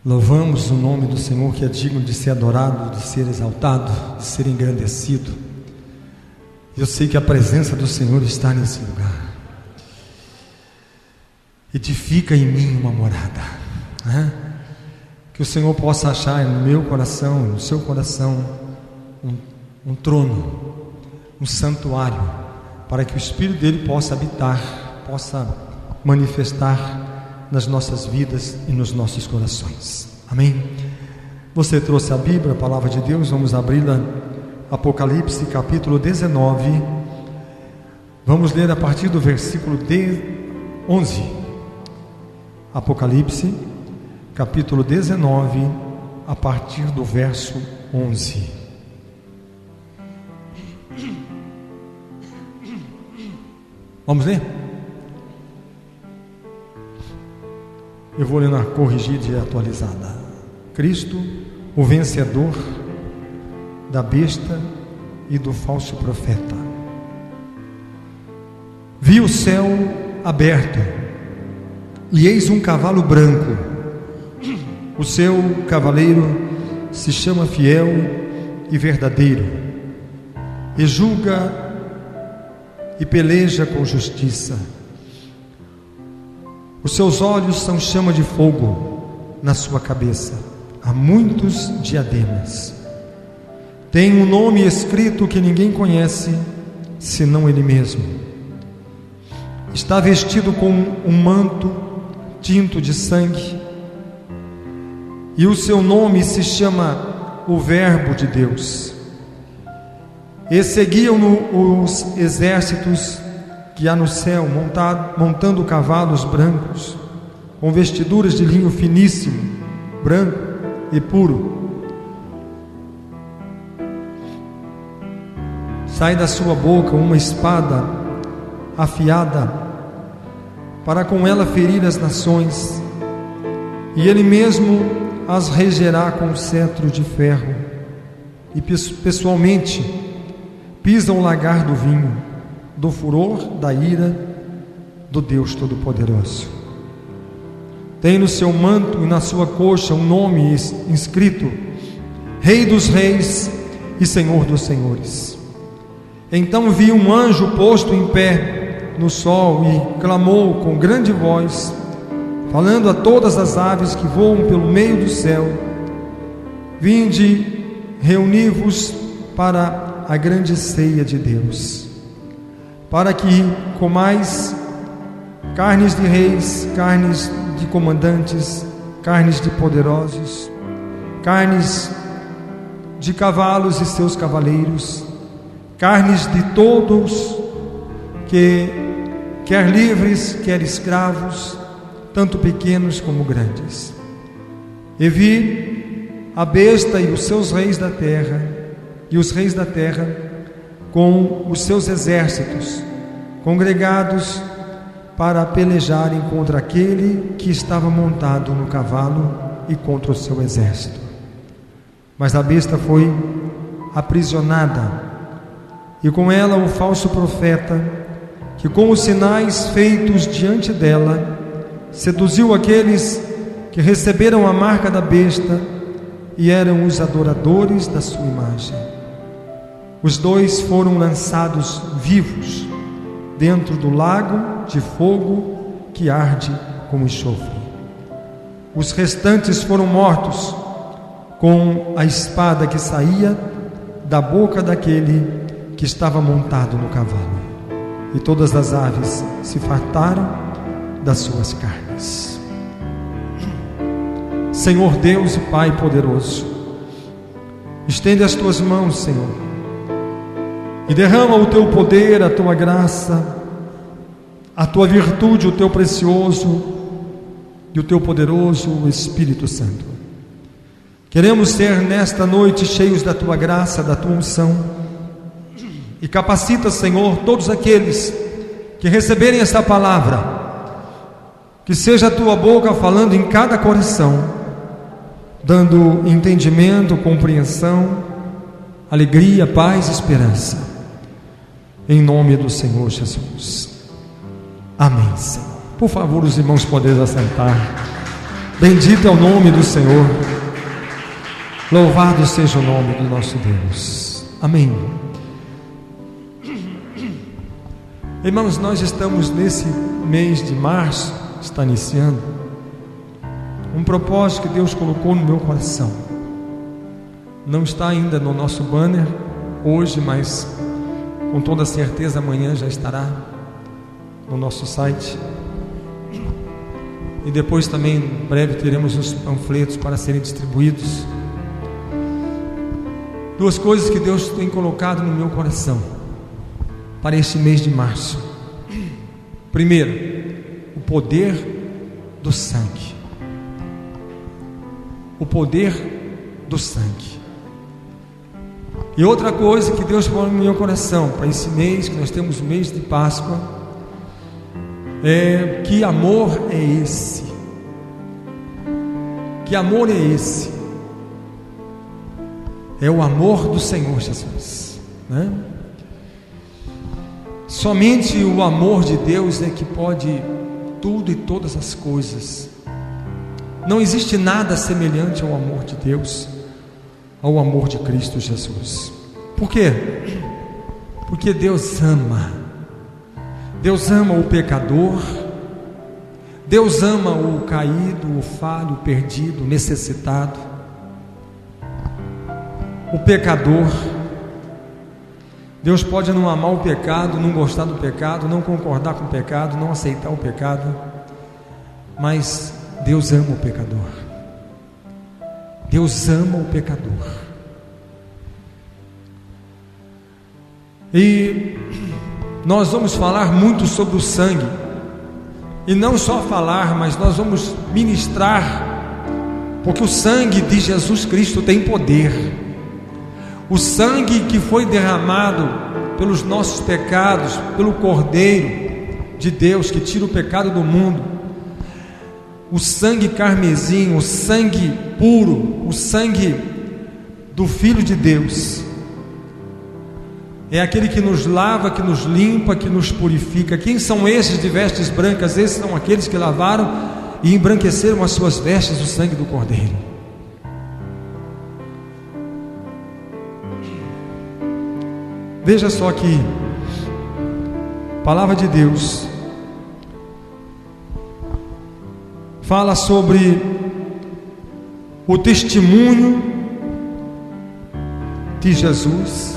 Louvamos o nome do Senhor, que é digno de ser adorado, de ser exaltado, de ser engrandecido. Eu sei que a presença do Senhor está nesse lugar. Edifica em mim uma morada, né? Que o Senhor possa achar no meu coração, no seu coração, um trono, um santuário, para que o Espírito dele possa habitar, possa manifestar nas nossas vidas e nos nossos corações. Amém? Você trouxe a Bíblia, a palavra de Deus, vamos abri-la. Apocalipse capítulo 19. Vamos ler a partir do versículo 11. Apocalipse capítulo 19, a partir do verso 11. Vamos ler? Eu vou ler na corrigida e atualizada. Cristo, o vencedor da besta e do falso profeta. Vi o céu aberto, e eis um cavalo branco. O seu cavaleiro se chama Fiel e Verdadeiro, e julga e peleja com justiça. Os seus olhos são chama de fogo, na sua cabeça há muitos diademas. Tem um nome escrito que ninguém conhece, senão ele mesmo. Está vestido com um manto tinto de sangue, e o seu nome se chama o Verbo de Deus. E seguiam-no os exércitos que há no céu, montando cavalos brancos, com vestiduras de linho finíssimo, branco e puro. Sai da sua boca uma espada afiada, para com ela ferir as nações, e ele mesmo as regerá com cetro de ferro, e pessoalmente pisa o lagar do vinho, do furor da ira do Deus Todo-Poderoso. Tem no seu manto e na sua coxa um nome inscrito: Rei dos Reis e Senhor dos Senhores. Então vi um anjo posto em pé no sol e clamou com grande voz, falando a todas as aves que voam pelo meio do céu: Vinde, reuni-vos para a grande ceia de Deus, para que comais carnes de reis, carnes de comandantes, carnes de poderosos, carnes de cavalos e seus cavaleiros, carnes de todos, que quer livres, quer escravos, tanto pequenos como grandes. E vi a besta e os seus reis da terra, e os reis da terra com os seus exércitos, congregados para pelejarem contra aquele que estava montado no cavalo e contra o seu exército. Mas a besta foi aprisionada, e com ela o falso profeta, que com os sinais feitos diante dela seduziu aqueles que receberam a marca da besta e eram os adoradores da sua imagem. Os dois foram lançados vivos dentro do lago de fogo que arde como enxofre. Os restantes foram mortos com a espada que saía da boca daquele que estava montado no cavalo, e todas as aves se fartaram das suas carnes. Senhor Deus e Pai poderoso, estende as tuas mãos, Senhor, e derrama o teu poder, a tua graça, a tua virtude, o teu precioso e o teu poderoso Espírito Santo. Queremos ser nesta noite cheios da tua graça, da tua unção, e capacita, Senhor, todos aqueles que receberem esta palavra, que seja a tua boca falando em cada coração, dando entendimento, compreensão, alegria, paz e esperança. Em nome do Senhor Jesus. Amém, Senhor. Por favor, os irmãos podem assentar. Bendito é o nome do Senhor. Louvado seja o nome do nosso Deus. Amém. Irmãos, nós estamos nesse mês de março, está iniciando, um propósito que Deus colocou no meu coração. Não está ainda no nosso banner hoje, mas com toda certeza amanhã já estará no nosso site. E depois também, em breve, teremos os panfletos para serem distribuídos. Duas coisas que Deus tem colocado no meu coração para este mês de março. Primeiro, o poder do sangue. O poder do sangue. E outra coisa que Deus põe no meu coração para esse mês, que nós temos o mês de Páscoa, que amor é esse? Que amor é esse? É o amor do Senhor Jesus, né? Somente o amor de Deus é que pode tudo e todas as coisas. Não existe nada semelhante ao amor de Deus, ao amor de Cristo Jesus. Por quê? Porque Deus ama. Deus ama o pecador, Deus ama o caído, o falho, o perdido, o necessitado, o pecador. Deus pode não amar o pecado, não gostar do pecado, não concordar com o pecado, não aceitar o pecado, mas Deus ama o pecador. Deus ama o pecador. E nós vamos falar muito sobre o sangue, e não só falar, mas nós vamos ministrar, porque o sangue de Jesus Cristo tem poder. O sangue que foi derramado pelos nossos pecados, pelo Cordeiro de Deus que tira o pecado do mundo, o sangue carmesim, o sangue puro, o sangue do Filho de Deus, é aquele que nos lava, que nos limpa, que nos purifica. Quem são esses de vestes brancas? Esses são aqueles que lavaram e embranqueceram as suas vestes do sangue do Cordeiro. Veja só que a palavra de Deus fala sobre o testemunho de Jesus,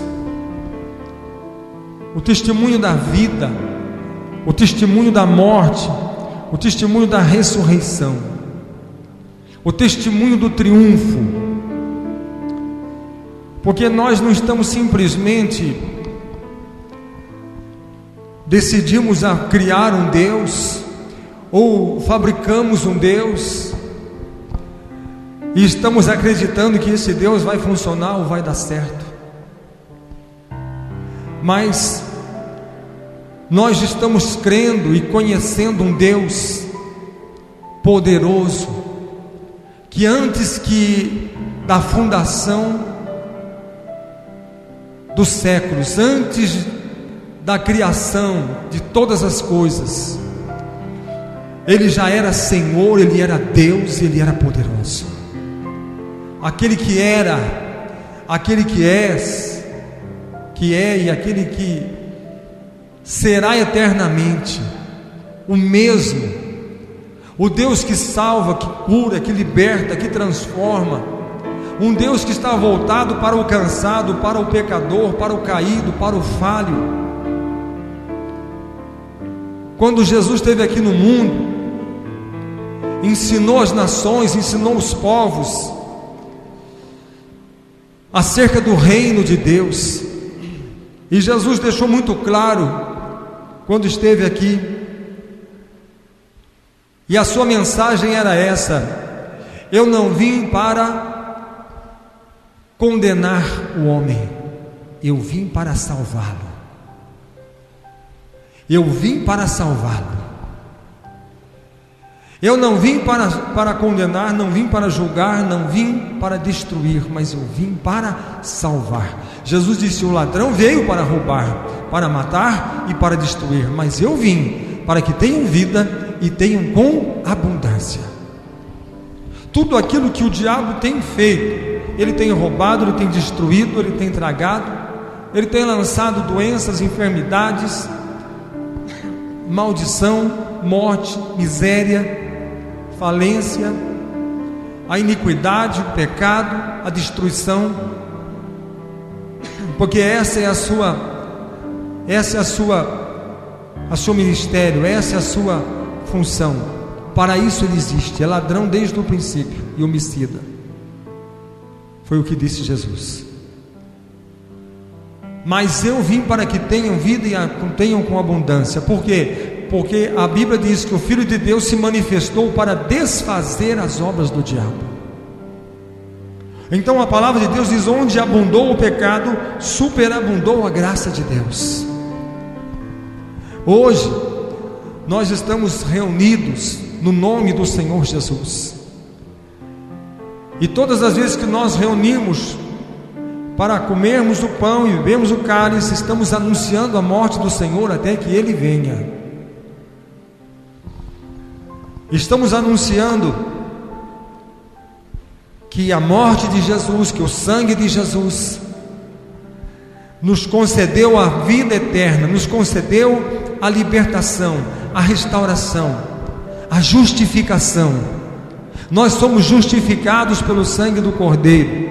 o testemunho da vida, o testemunho da morte, o testemunho da ressurreição, o testemunho do triunfo. Porque nós não estamos simplesmente decidimos a criar um Deus, ou fabricamos um Deus e estamos acreditando que esse Deus vai funcionar ou vai dar certo, mas nós estamos crendo e conhecendo um Deus poderoso, que antes que da fundação dos séculos, antes da criação de todas as coisas, Ele já era Senhor, Ele era Deus, Ele era poderoso. Aquele que era, aquele que é e aquele que será eternamente, o mesmo, o Deus que salva, que cura, que liberta, que transforma, um Deus que está voltado para o cansado, para o pecador, para o caído, para o falho. Quando Jesus esteve aqui no mundo, ensinou as nações, ensinou os povos acerca do reino de Deus, e Jesus deixou muito claro quando esteve aqui, e a sua mensagem era essa: eu não vim para condenar o homem, eu vim para salvá-lo. Eu vim para salvá-lo. Eu não vim para condenar, não vim para julgar, não vim para destruir, mas eu vim para salvar. Jesus disse: o ladrão veio para roubar, para matar e para destruir, mas eu vim para que tenham vida e tenham com abundância. Tudo aquilo que o diabo tem feito, ele tem roubado, ele tem destruído, ele tem tragado, ele tem lançado doenças, enfermidades, maldição, morte, miséria, falência, a iniquidade, o pecado, a destruição, porque esse é o seu ministério, essa é a sua função. Para isso ele existe, é ladrão desde o princípio e homicida. Foi o que disse Jesus. Mas eu vim para que tenham vida e a tenham com abundância. Por quê? Porque a Bíblia diz que o Filho de Deus se manifestou para desfazer as obras do diabo. Então a palavra de Deus diz: onde abundou o pecado, superabundou a graça de Deus. Hoje nós estamos reunidos no nome do Senhor Jesus, e todas as vezes que nós reunimos para comermos o pão e bebermos o cálice, estamos anunciando a morte do Senhor até que Ele venha. Estamos anunciando que a morte de Jesus, que o sangue de Jesus nos concedeu a vida eterna, nos concedeu a libertação, a restauração, a justificação. Nós somos justificados pelo sangue do Cordeiro.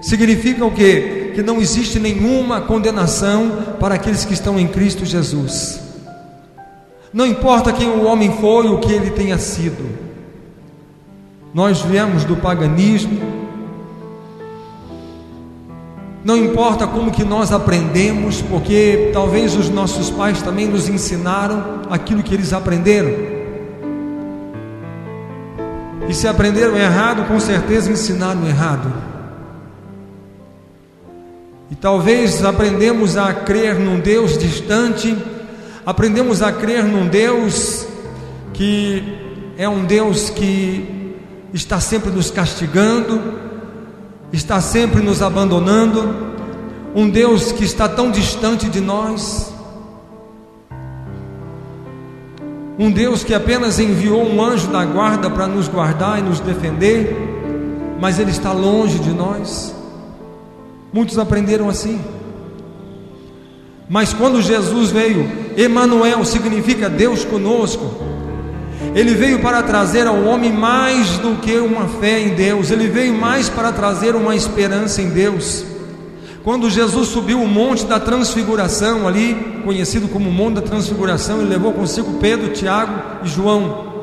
Significa o quê? Que não existe nenhuma condenação para aqueles que estão em Cristo Jesus. Não importa quem o homem foi, o que ele tenha sido. Nós viemos do paganismo. Não importa como que nós aprendemos, porque talvez os nossos pais também nos ensinaram aquilo que eles aprenderam. E se aprenderam errado, com certeza ensinaram errado. E talvez aprendemos a crer num Deus distante, aprendemos a crer num Deus que é um Deus que está sempre nos castigando, está sempre nos abandonando, um Deus que está tão distante de nós, um Deus que apenas enviou um anjo da guarda para nos guardar e nos defender, mas Ele está longe de nós. Muitos aprenderam assim. Mas quando Jesus veio, Emanuel significa Deus conosco. Ele veio para trazer ao homem mais do que uma fé em Deus. Ele veio mais para trazer uma esperança em Deus. Quando Jesus subiu o monte da transfiguração, ali conhecido como monte da transfiguração, ele levou consigo Pedro, Tiago e João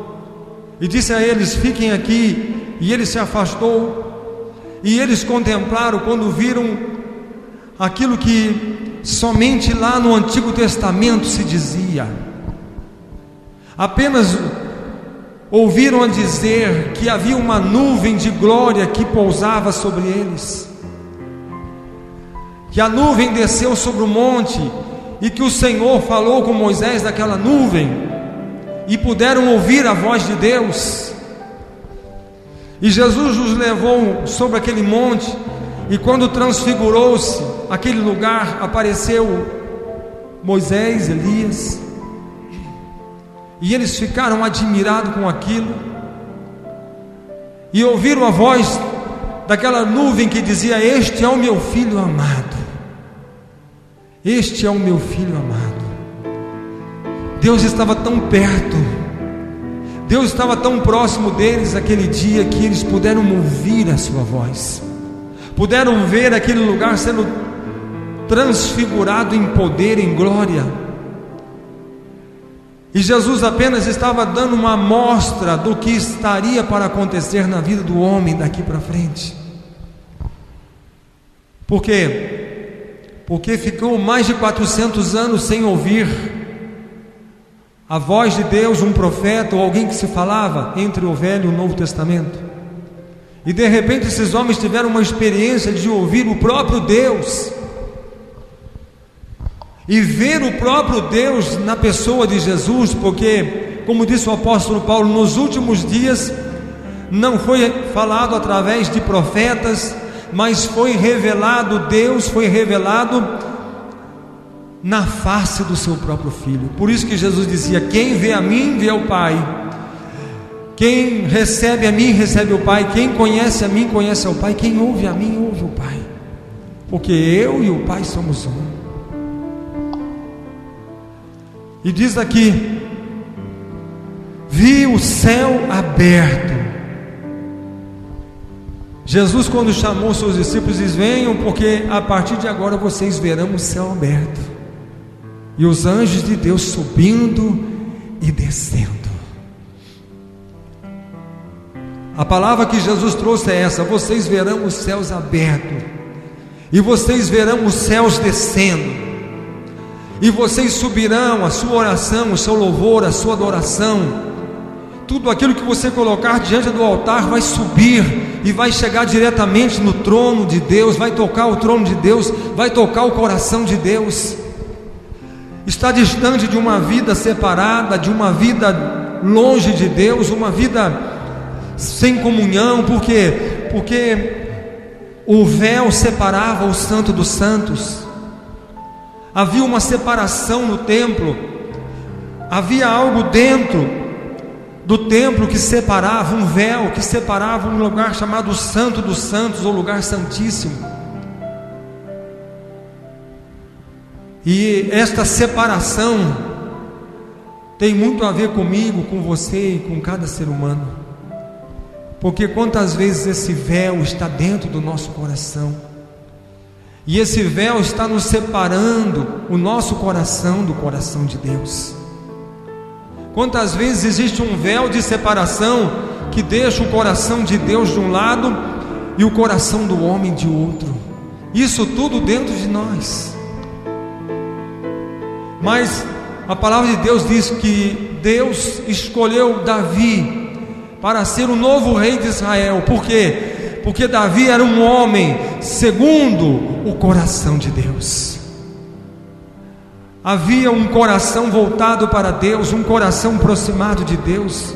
e disse a eles: fiquem aqui. E ele se afastou. E eles contemplaram quando viram aquilo que somente lá no Antigo Testamento se dizia. Apenas ouviram a dizer que havia uma nuvem de glória que pousava sobre eles, que a nuvem desceu sobre o monte e que o Senhor falou com Moisés daquela nuvem, e puderam ouvir a voz de Deus. E Jesus os levou sobre aquele monte, e quando transfigurou-se aquele lugar, apareceu Moisés, Elias, e eles ficaram admirados com aquilo, e ouviram a voz daquela nuvem que dizia: este é o meu filho amado, este é o meu filho amado. Deus estava tão perto, Deus estava tão próximo deles aquele dia, que eles puderam ouvir a sua voz, puderam ver aquele lugar sendo transfigurado em poder, em glória. E Jesus apenas estava dando uma amostra do que estaria para acontecer na vida do homem daqui para frente. Por quê? Porque ficou mais de 400 anos sem ouvir a voz de Deus, um profeta ou alguém que se falava entre o Velho e o Novo Testamento. E de repente esses homens tiveram uma experiência de ouvir o próprio Deus e ver o próprio Deus na pessoa de Jesus, porque, como disse o apóstolo Paulo, nos últimos dias não foi falado através de profetas, mas foi revelado, Deus foi revelado na face do seu próprio Filho. Por isso que Jesus dizia: quem vê a mim, vê ao Pai. Quem recebe a mim, recebe o Pai. Quem conhece a mim, conhece ao Pai. Quem ouve a mim, ouve o Pai. Porque eu e o Pai somos um. E diz aqui: vi o céu aberto. Jesus, quando chamou seus discípulos, diz: venham, porque a partir de agora vocês verão o céu aberto e os anjos de Deus subindo e descendo. A palavra que Jesus trouxe é essa: vocês verão os céus abertos, e vocês verão os céus descendo, e vocês subirão a sua oração, o seu louvor, a sua adoração. Tudo aquilo que você colocar diante do altar vai subir e vai chegar diretamente no trono de Deus, vai tocar o trono de Deus, vai tocar o coração de Deus. Está distante de uma vida separada, de uma vida longe de Deus, uma vida sem comunhão. Por quê? Porque o véu separava o santo dos santos. Havia uma separação no templo, havia algo dentro do templo que separava, um véu que separava um lugar chamado Santo dos Santos, ou lugar santíssimo. E esta separação tem muito a ver comigo, com você e com cada ser humano. Porque quantas vezes esse véu está dentro do nosso coração, e esse véu está nos separando o nosso coração do coração de Deus. Quantas vezes existe um véu de separação que deixa o coração de Deus de um lado e o coração do homem de outro. Isso tudo dentro de nós. Mas a palavra de Deus diz que Deus escolheu Davi para ser o novo rei de Israel. Por quê? Porque Davi era um homem segundo o coração de Deus. Havia um coração voltado para Deus, um coração aproximado de Deus,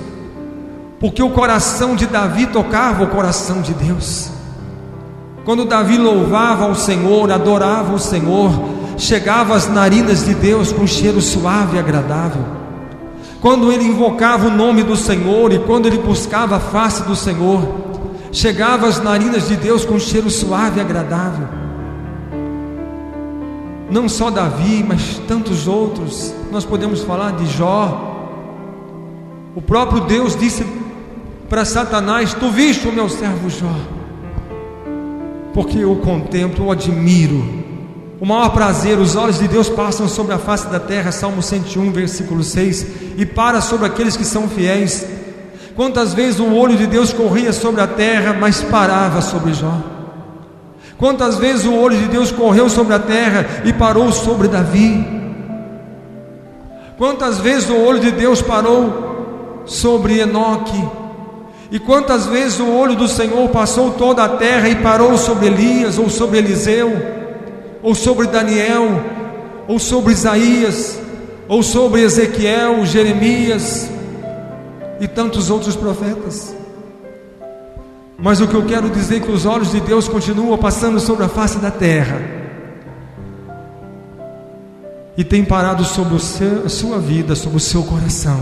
porque o coração de Davi tocava o coração de Deus. Quando Davi louvava ao Senhor, adorava o Senhor, chegava às narinas de Deus com cheiro suave e agradável. Quando ele invocava o nome do Senhor e quando ele buscava a face do Senhor, chegava às narinas de Deus com cheiro suave e agradável. Não só Davi, mas tantos outros. Nós podemos falar de Jó. O próprio Deus disse para Satanás: tu viste o meu servo Jó, porque eu o contemplo, eu o admiro. O maior prazer, os olhos de Deus passam sobre a face da terra, Salmo 101, versículo 6, e para sobre aqueles que são fiéis. Quantas vezes o olho de Deus corria sobre a terra, mas parava sobre Jó? Quantas vezes o olho de Deus correu sobre a terra e parou sobre Davi? Quantas vezes o olho de Deus parou sobre Enoque? E quantas vezes o olho do Senhor passou toda a terra e parou sobre Elias, ou sobre Eliseu, ou sobre Daniel, ou sobre Isaías, ou sobre Ezequiel, Jeremias e tantos outros profetas? Mas o que eu quero dizer é que os olhos de Deus continuam passando sobre a face da terra e tem parado sobre a sua vida, sobre o seu coração.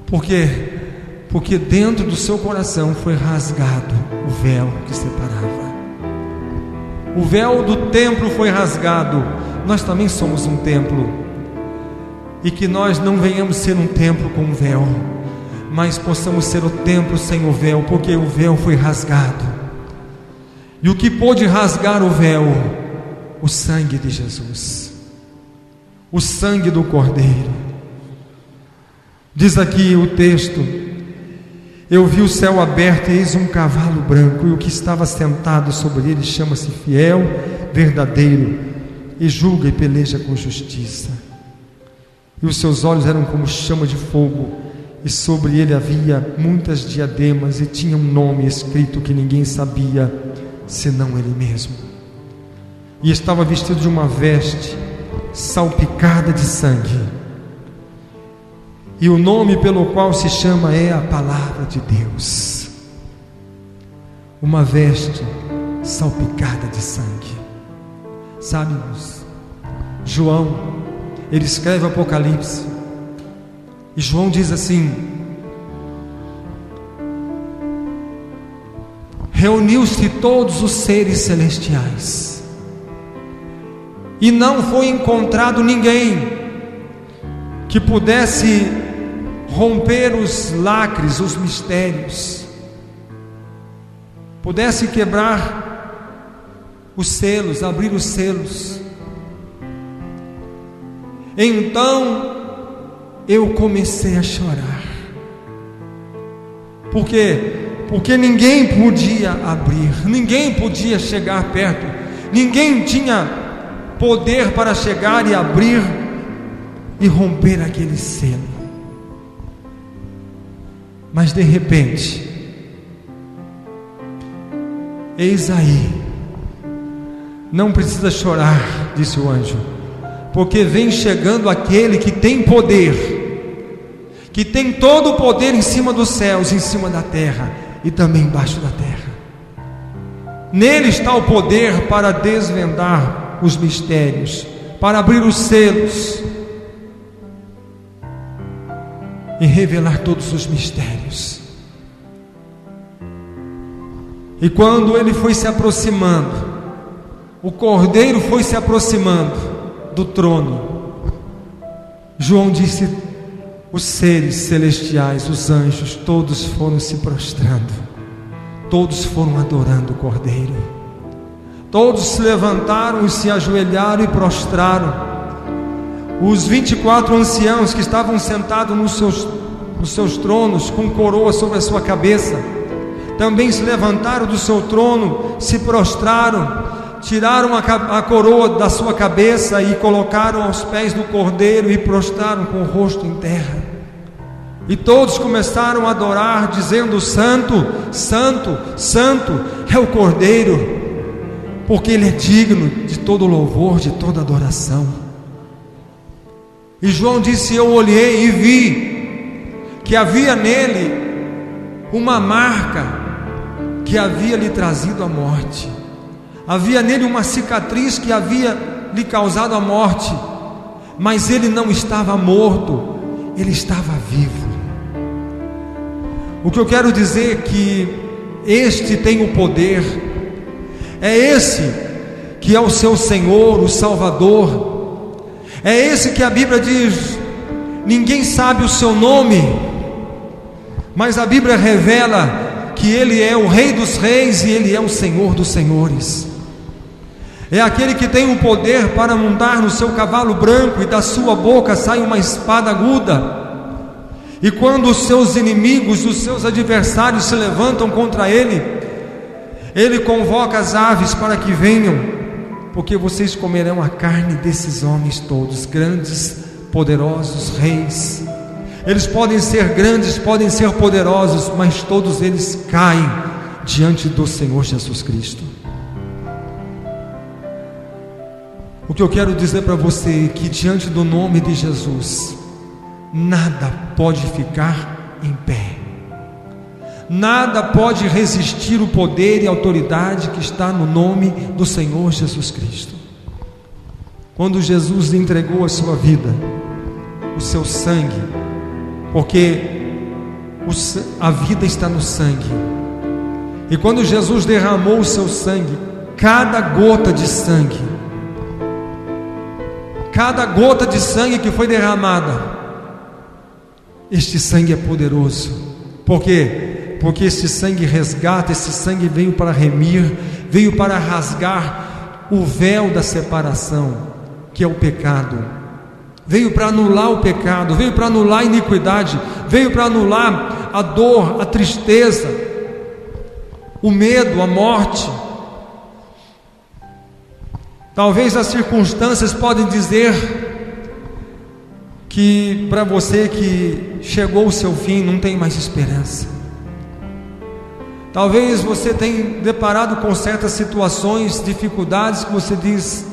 Por quê? Porque dentro do seu coração foi rasgado o véu que separava. O véu do templo foi rasgado. Nós também somos um templo, e que nós não venhamos ser um templo com um véu, mas possamos ser o templo sem o véu, porque o véu foi rasgado. E o que pôde rasgar o véu? O sangue de Jesus, o sangue do Cordeiro. Diz aqui o texto: eu vi o céu aberto e eis um cavalo branco, e o que estava sentado sobre ele chama-se Fiel, Verdadeiro, e julga e peleja com justiça. E os seus olhos eram como chama de fogo, e sobre ele havia muitas diademas, e tinha um nome escrito que ninguém sabia senão ele mesmo. E estava vestido de uma veste salpicada de sangue, e o nome pelo qual se chama é a Palavra de Deus. Uma veste salpicada de sangue. Sabe, irmãos, João, ele escreve Apocalipse, e João diz assim: reuniu-se todos os seres celestiais, e não foi encontrado ninguém que pudesse romper os lacres, os mistérios, pudesse quebrar os selos, abrir os selos. Então eu comecei a chorar. Por quê? Porque ninguém podia abrir, ninguém podia chegar perto, ninguém tinha poder para chegar e abrir e romper aquele selo. Mas de repente, eis aí, não precisa chorar, disse o anjo, porque vem chegando aquele que tem poder, que tem todo o poder em cima dos céus, em cima da terra e também embaixo da terra. Nele está o poder para desvendar os mistérios, para abrir os selos e revelar todos os mistérios. E quando ele foi se aproximando, o Cordeiro foi se aproximando do trono, João disse: os seres celestiais, os anjos, todos foram se prostrando, todos foram adorando o Cordeiro, todos se levantaram e se ajoelharam e prostraram. Os 24 anciãos que estavam sentados nos seus tronos, com coroa sobre a sua cabeça, também se levantaram do seu trono, se prostraram, tiraram a coroa da sua cabeça e colocaram aos pés do Cordeiro e prostraram com o rosto em terra. E todos começaram a adorar, dizendo: Santo, Santo, Santo é o Cordeiro, porque Ele é digno de todo louvor, de toda adoração. E João disse: eu olhei e vi que havia nele uma marca que havia lhe trazido a morte. Havia nele uma cicatriz que havia lhe causado a morte, mas ele não estava morto, ele estava vivo. O que eu quero dizer é que este tem o poder, é esse que é o seu Senhor, o Salvador, é esse que a Bíblia diz: ninguém sabe o seu nome, mas a Bíblia revela que Ele é o Rei dos Reis e Ele é o Senhor dos Senhores. É aquele que tem o poder para montar no seu cavalo branco, e da sua boca sai uma espada aguda. E quando os seus inimigos, os seus adversários se levantam contra Ele, Ele convoca as aves para que venham, porque vocês comerão a carne desses homens todos, grandes, poderosos, reis. Eles podem ser grandes, podem ser poderosos, mas todos eles caem diante do Senhor Jesus Cristo. O que eu quero dizer para você é que diante do nome de Jesus, nada pode ficar em pé, nada pode resistir o poder e a autoridade que está no nome do Senhor Jesus Cristo. Quando Jesus entregou a sua vida, o seu sangue, porque a vida está no sangue, e quando Jesus derramou o seu sangue, cada gota de sangue que foi derramada, este sangue é poderoso. Por quê? Porque este sangue resgata, este sangue veio para remir, veio para rasgar o véu da separação, que é o pecado, veio para anular o pecado, veio para anular a iniquidade, veio para anular a dor, a tristeza, o medo, a morte. Talvez as circunstâncias podem dizer que para você que chegou o seu fim, não tem mais esperança. Talvez você tenha deparado com certas situações, dificuldades, que você diz: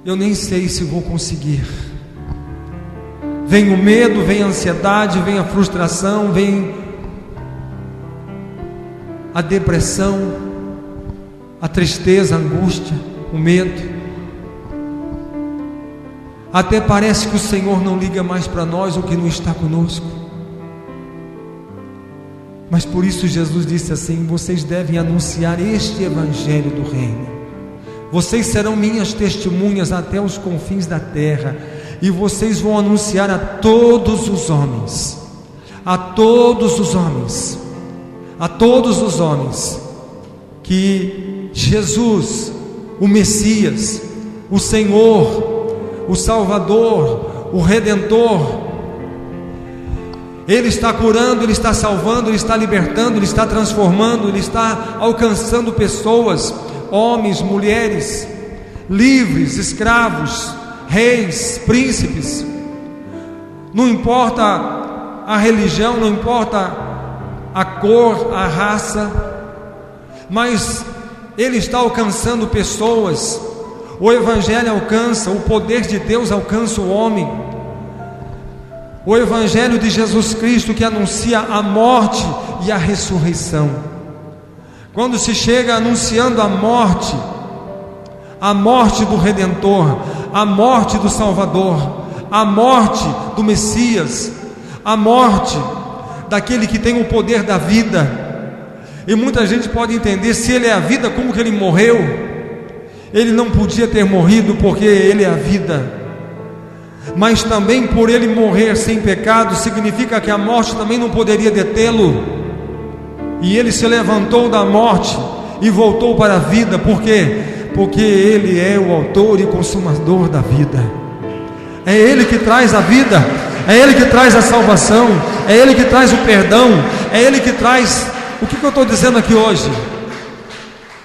eu nem sei se vou conseguir. Vem o medo, vem a ansiedade, vem a frustração, vem a depressão, a tristeza, a angústia, o medo. Até parece que o Senhor não liga mais para nós, ou que não está conosco. Mas por isso Jesus disse assim: vocês devem anunciar este evangelho do reino. Vocês serão minhas testemunhas até os confins da terra, e vocês vão anunciar a todos os homens, a todos os homens, a todos os homens, que Jesus, o Messias, o Senhor, o Salvador, o Redentor, Ele está curando, Ele está salvando, Ele está libertando, Ele está transformando, Ele está alcançando pessoas, homens, mulheres, livres, escravos, reis, príncipes. Não importa a religião, não importa a cor, a raça, mas Ele está alcançando pessoas. O Evangelho alcança, o poder de Deus alcança o homem. O Evangelho de Jesus Cristo, que anuncia a morte e a ressurreição. Quando se chega anunciando a morte do Redentor, a morte do Salvador, a morte do Messias, a morte daquele que tem o poder da vida. E muita gente pode entender: se Ele é a vida, como que Ele morreu? Ele não podia ter morrido, porque Ele é a vida. Mas também por Ele morrer sem pecado, significa que a morte também não poderia detê-lo. E Ele se levantou da morte e voltou para a vida. Por quê? Porque Ele é o autor e consumador da vida. É Ele que traz a vida, é Ele que traz a salvação, é Ele que traz o perdão, é Ele que traz... O que eu estou dizendo aqui hoje?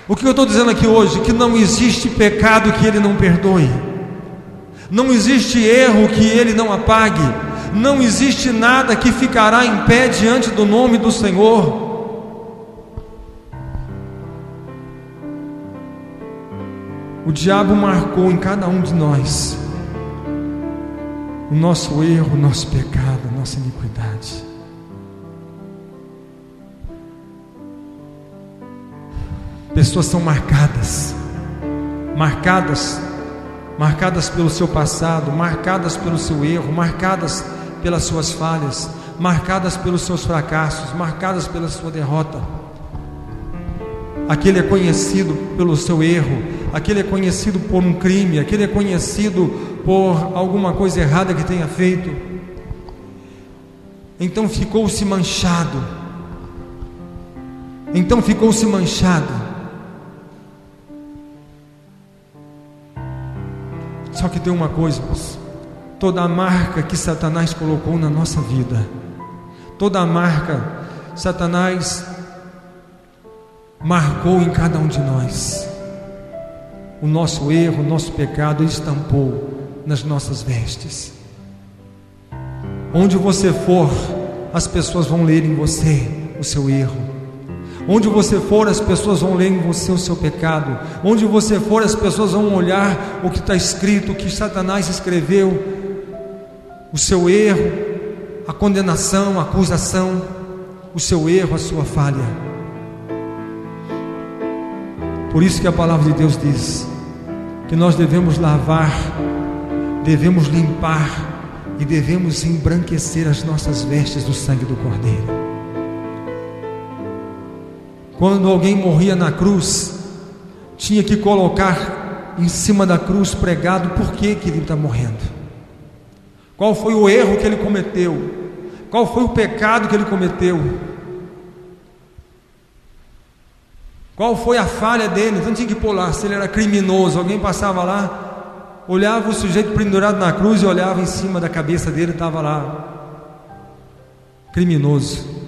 O que eu estou dizendo aqui hoje? Que não existe pecado que Ele não perdoe, não existe erro que Ele não apague, não existe nada que ficará em pé diante do nome do Senhor. O diabo marcou em cada um de nós o nosso erro, o nosso pecado, a nossa iniquidade. Pessoas são marcadas pelo seu passado, marcadas pelo seu erro, marcadas pelas suas falhas, marcadas pelos seus fracassos, marcadas pela sua derrota. Aquele é conhecido pelo seu erro, aquele é conhecido por um crime, aquele é conhecido por alguma coisa errada que tenha feito. Então ficou-se manchado. Só que tem uma coisa, toda a marca que Satanás colocou na nossa vida, toda a marca Satanás marcou em cada um de nós. O nosso erro, o nosso pecado, Ele estampou nas nossas vestes. Onde você for, as pessoas vão ler em você o seu erro. Onde você for, as pessoas vão ler em você o seu pecado. Onde você for, as pessoas vão olhar o que está escrito, o que Satanás escreveu, o seu erro, a condenação, a acusação, o seu erro, a sua falha. Por isso que a palavra de Deus diz que nós devemos lavar, devemos limpar e devemos embranquecer as nossas vestes do sangue do Cordeiro. Quando alguém morria na cruz, tinha que colocar em cima da cruz pregado por que ele está morrendo, qual foi o erro que ele cometeu, qual foi o pecado que ele cometeu, qual foi a falha dele. Então tinha que pôr lá, se ele era criminoso, alguém passava lá, olhava o sujeito pendurado na cruz e olhava em cima da cabeça dele, estava lá, criminoso,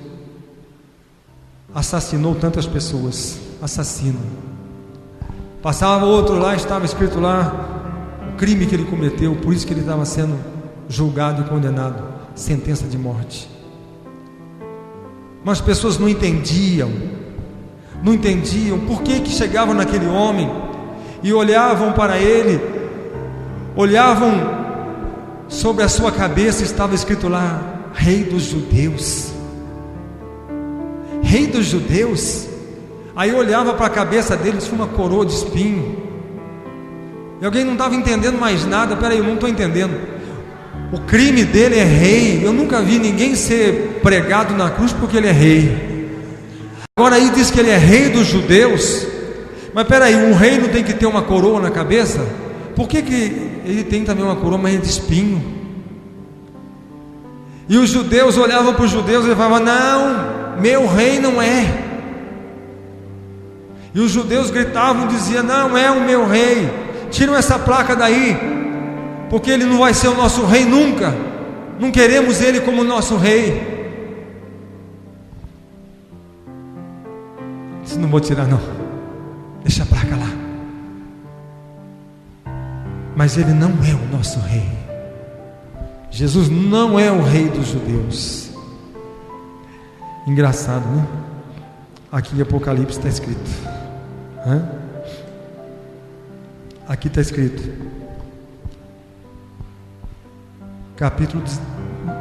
assassinou tantas pessoas, assassino. Passava outro lá, estava escrito lá o crime que ele cometeu, por isso que ele estava sendo julgado e condenado, sentença de morte. Mas as pessoas não entendiam por que chegavam naquele homem e olhavam para ele, olhavam sobre a sua cabeça, estava escrito lá, Rei dos Judeus. Rei dos Judeus. Aí eu olhava para a cabeça dele, tinha uma coroa de espinho, e alguém não estava entendendo mais nada. Peraí, eu não estou entendendo. O crime dele é rei. Eu nunca vi ninguém ser pregado na cruz porque ele é rei. Agora aí diz que ele é rei dos judeus. Mas peraí, um rei não tem que ter uma coroa na cabeça? Por que ele tem também uma coroa, mas é de espinho? E os judeus olhavam para os judeus e falavam: não, meu rei não é. E os judeus gritavam e diziam: não é o meu rei, tiram essa placa daí, porque ele não vai ser o nosso rei nunca, não queremos ele como nosso rei. Disse: não vou tirar não, deixa a placa lá. Mas ele não é o nosso rei. Jesus não é o rei dos judeus. Engraçado, né? Aqui em Apocalipse está escrito. Aqui está escrito, capítulo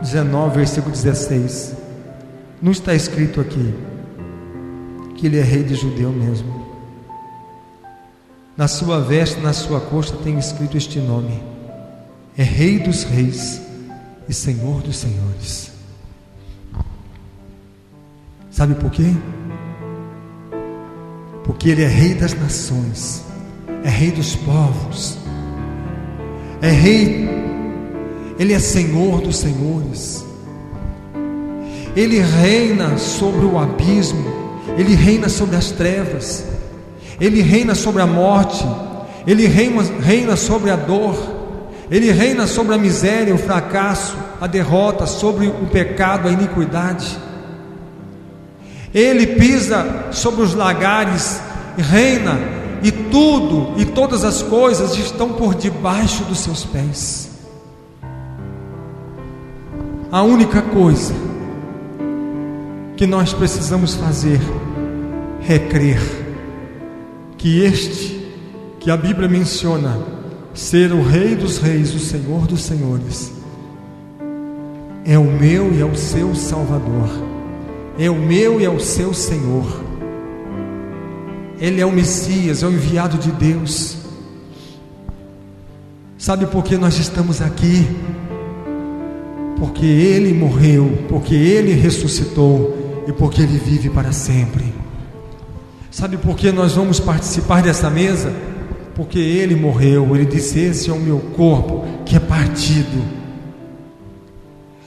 19, versículo 16. Não está escrito aqui que ele é rei de judeu mesmo. Na sua veste, na sua costa tem escrito este nome: é Rei dos Reis e Senhor dos Senhores. Sabe por quê? Porque ele é Rei das nações, é Rei dos povos, é Rei, ele é Senhor dos senhores. Ele reina sobre o abismo, ele reina sobre as trevas, ele reina sobre a morte, ele reina sobre a dor, ele reina sobre a miséria, o fracasso, a derrota, sobre o pecado, a iniquidade. Ele pisa sobre os lagares, reina, e tudo e todas as coisas estão por debaixo dos seus pés. A única coisa que nós precisamos fazer é crer que a Bíblia menciona ser o Rei dos Reis, o Senhor dos Senhores, é o meu e é o seu Salvador, é o meu e é o seu Senhor. Ele é o Messias, é o enviado de Deus. Sabe por que nós estamos aqui? Porque Ele morreu, porque Ele ressuscitou e porque Ele vive para sempre. Sabe por que nós vamos participar dessa mesa? Porque Ele morreu. Ele disse: esse é o meu corpo que é partido.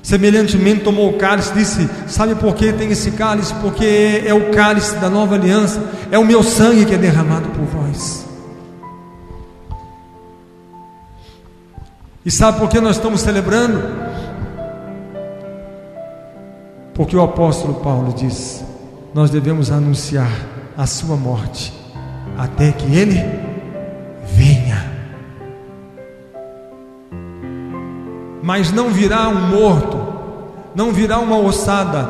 Semelhantemente tomou o cálice e disse: sabe por que tem esse cálice? Porque é o cálice da nova aliança, é o meu sangue que é derramado por vós. E sabe por que nós estamos celebrando? Porque o apóstolo Paulo diz: nós devemos anunciar a sua morte até que ele venha. Mas não virá um morto, não virá uma ossada,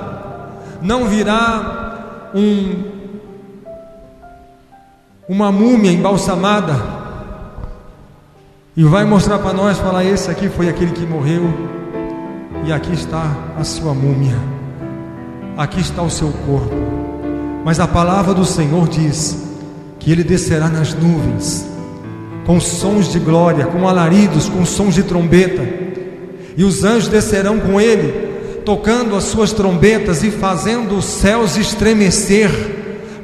não virá uma múmia embalsamada e vai mostrar para nós, falar: esse aqui foi aquele que morreu, e aqui está a sua múmia, aqui está o seu corpo. Mas a palavra do Senhor diz que Ele descerá nas nuvens, com sons de glória, com alaridos, com sons de trombeta, e os anjos descerão com Ele, tocando as suas trombetas e fazendo os céus estremecer,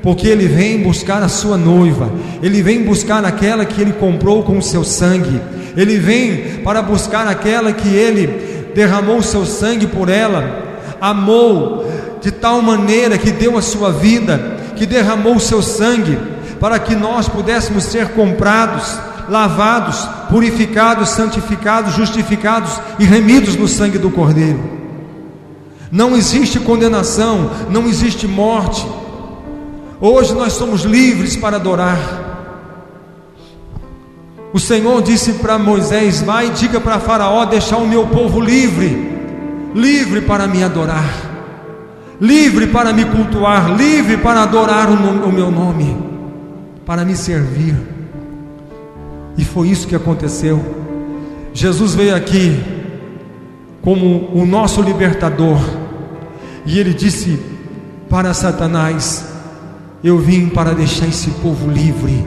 porque Ele vem buscar a sua noiva, Ele vem buscar aquela que Ele comprou com o seu sangue, Ele vem para buscar aquela que Ele derramou o seu sangue por ela, amou de tal maneira que deu a sua vida, que derramou o seu sangue, para que nós pudéssemos ser comprados, lavados, purificados, santificados, justificados e remidos no sangue do Cordeiro. Não existe condenação, não existe morte. Hoje nós somos livres para adorar. O Senhor disse para Moisés: vai e diga para Faraó deixar o meu povo livre, livre para me adorar, livre para me cultuar, livre para adorar o meu nome, para me servir. E foi isso que aconteceu. Jesus veio aqui como o nosso libertador, e Ele disse para Satanás: eu vim para deixar esse povo livre,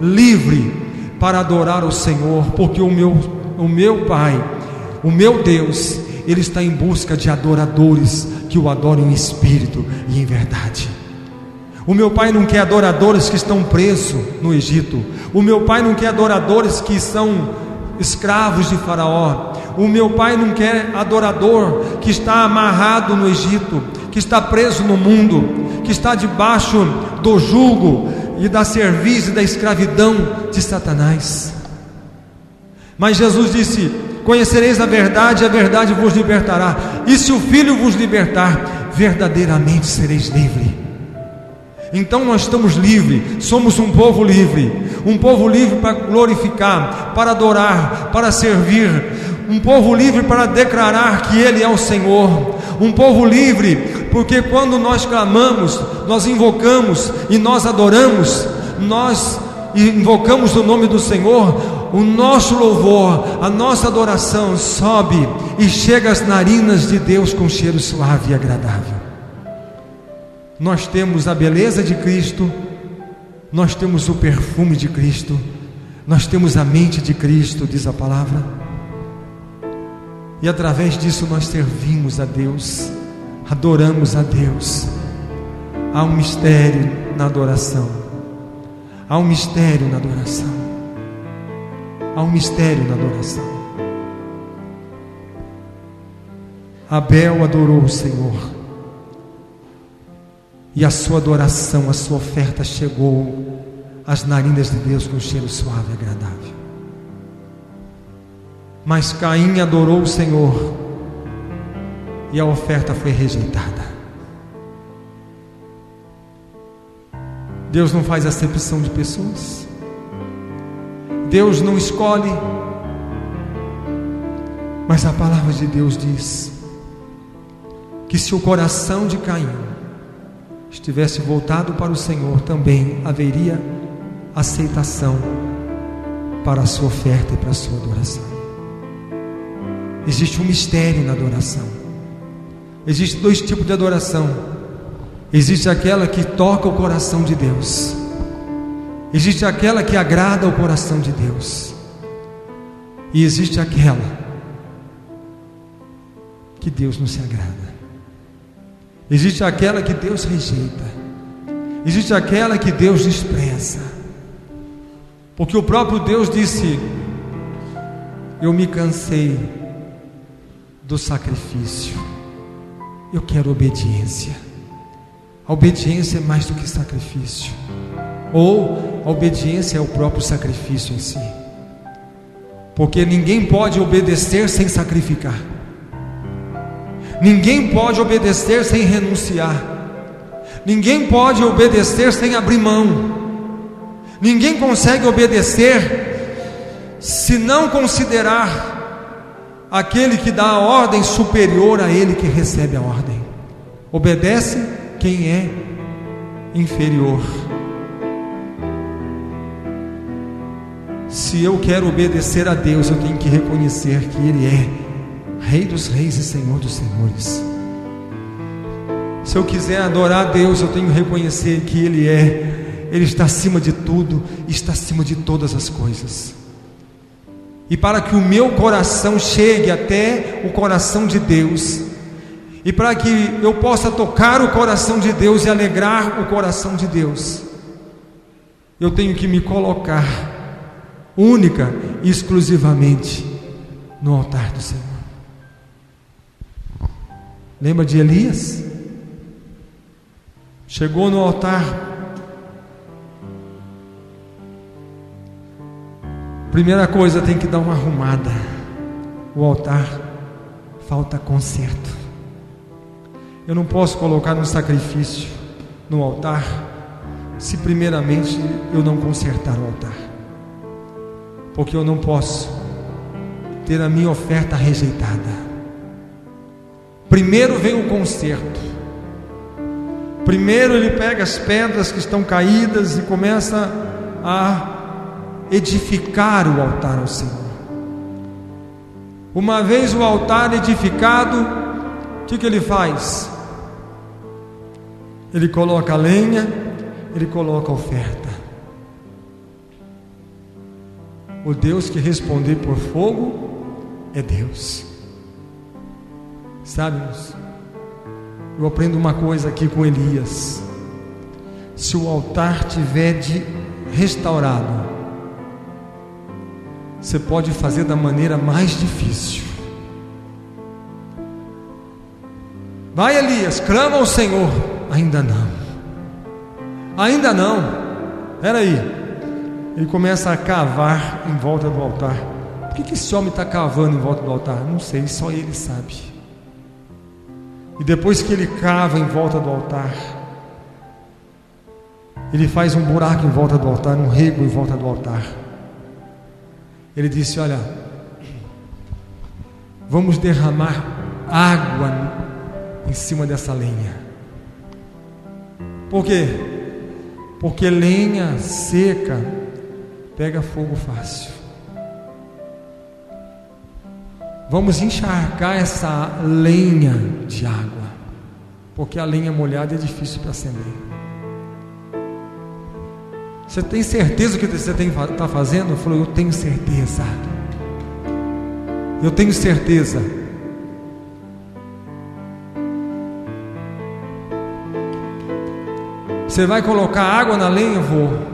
livre para adorar o Senhor, porque o meu Pai, o meu Deus, Ele está em busca de adoradores que o adorem em espírito e em verdade. O meu Pai não quer adoradores que estão presos no Egito. O meu Pai não quer adoradores que são escravos de Faraó. O meu Pai não quer adorador que está amarrado no Egito, que está preso no mundo, que está debaixo do jugo e da cerviz e da escravidão de Satanás. Mas Jesus disse: conhecereis a verdade vos libertará. E se o Filho vos libertar, verdadeiramente sereis livres. Então nós estamos livres, somos um povo livre para glorificar, para adorar, para servir, um povo livre para declarar que Ele é o Senhor, um povo livre, porque quando nós clamamos, nós invocamos e nós adoramos, nós invocamos o nome do Senhor, o nosso louvor, a nossa adoração sobe e chega às narinas de Deus com cheiro suave e agradável. Nós temos a beleza de Cristo, nós temos o perfume de Cristo, nós temos a mente de Cristo, diz a palavra, e através disso nós servimos a Deus, adoramos a Deus. Há um mistério na adoração, há um mistério na adoração, há um mistério na adoração. Abel adorou o Senhor, e a sua adoração, a sua oferta chegou às narinas de Deus com um cheiro suave e agradável. Mas Caim adorou o Senhor, e a oferta foi rejeitada. Deus não faz acepção de pessoas, Deus não escolhe, mas a palavra de Deus diz que se o coração de Caim estivesse voltado para o Senhor, também haveria aceitação para a sua oferta e para a sua adoração. Existe um mistério na adoração. Existem dois tipos de adoração. Existe aquela que toca o coração de Deus, existe aquela que agrada o coração de Deus, e existe aquela que Deus não se agrada. Existe aquela que Deus rejeita, existe aquela que Deus despreza, porque o próprio Deus disse: eu me cansei do sacrifício, eu quero obediência. A obediência é mais do que sacrifício, ou a obediência é o próprio sacrifício em si, porque ninguém pode obedecer sem sacrificar. Ninguém pode obedecer sem renunciar. Ninguém pode obedecer sem abrir mão. Ninguém consegue obedecer se não considerar aquele que dá a ordem superior a ele que recebe a ordem. Obedece quem é inferior. Se eu quero obedecer a Deus, eu tenho que reconhecer que Ele é Rei dos reis e Senhor dos senhores. Se eu quiser adorar a Deus, eu tenho que reconhecer que Ele está acima de tudo, está acima de todas as coisas. E para que o meu coração chegue até o coração de Deus, e para que eu possa tocar o coração de Deus e alegrar o coração de Deus, eu tenho que me colocar única e exclusivamente no altar do Senhor. Lembra de Elias? Chegou no altar, primeira coisa, tem que dar uma arrumada. O altar falta conserto. Eu não posso colocar um sacrifício no altar se primeiramente eu não consertar o altar, porque eu não posso ter a minha oferta rejeitada. Primeiro vem o conserto. Primeiro ele pega as pedras que estão caídas e começa a edificar o altar ao Senhor. Uma vez o altar edificado, o que ele faz? Ele coloca a lenha, ele coloca a oferta. O Deus que responder por fogo é Deus. Sabe, eu aprendo uma coisa aqui com Elias: se o altar tiver restaurado, você pode fazer da maneira mais difícil. Vai, Elias, clama ao Senhor. Ainda não, ainda não. Espera aí. Ele começa a cavar em volta do altar. Por que esse homem está cavando em volta do altar? Não sei, só ele sabe. E depois que ele cava em volta do altar, ele faz um buraco em volta do altar, um rego em volta do altar. Ele disse: olha, vamos derramar água em cima dessa lenha. Por quê? Porque lenha seca pega fogo fácil. Vamos encharcar essa lenha de água, porque a lenha molhada é difícil para acender. Você tem certeza do que você está fazendo? Ele falou: eu tenho certeza. Eu tenho certeza. Você vai colocar água na lenha? Vou.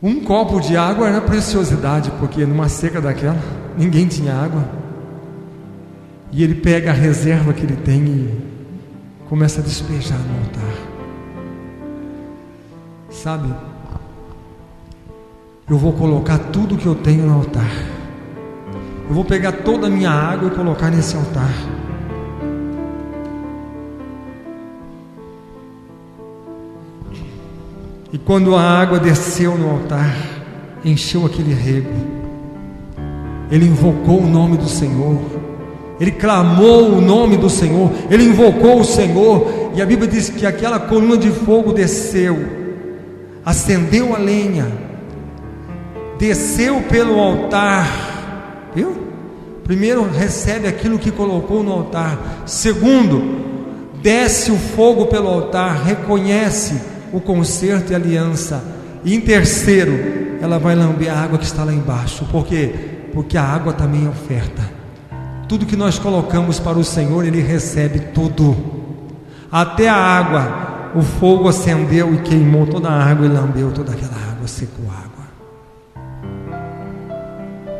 Um copo de água era preciosidade, porque numa seca daquela ninguém tinha água. E ele pega a reserva que ele tem e começa a despejar no altar. Sabe, eu vou colocar tudo que eu tenho no altar. Eu vou pegar toda a minha água e colocar nesse altar. E quando a água desceu no altar, encheu aquele rego, ele invocou o nome do Senhor, ele clamou o nome do Senhor, ele invocou o Senhor. E a Bíblia diz que aquela coluna de fogo desceu, acendeu a lenha, desceu pelo altar, viu? Primeiro, recebe aquilo que colocou no altar. Segundo, desce o fogo pelo altar, reconhece o concerto e a aliança. E em terceiro, ela vai lamber a água que está lá embaixo. Por quê? Porque a água também é oferta. Tudo que nós colocamos para o Senhor, Ele recebe tudo. Até a água, o fogo acendeu e queimou toda a água e lambeu toda aquela água, secou a água.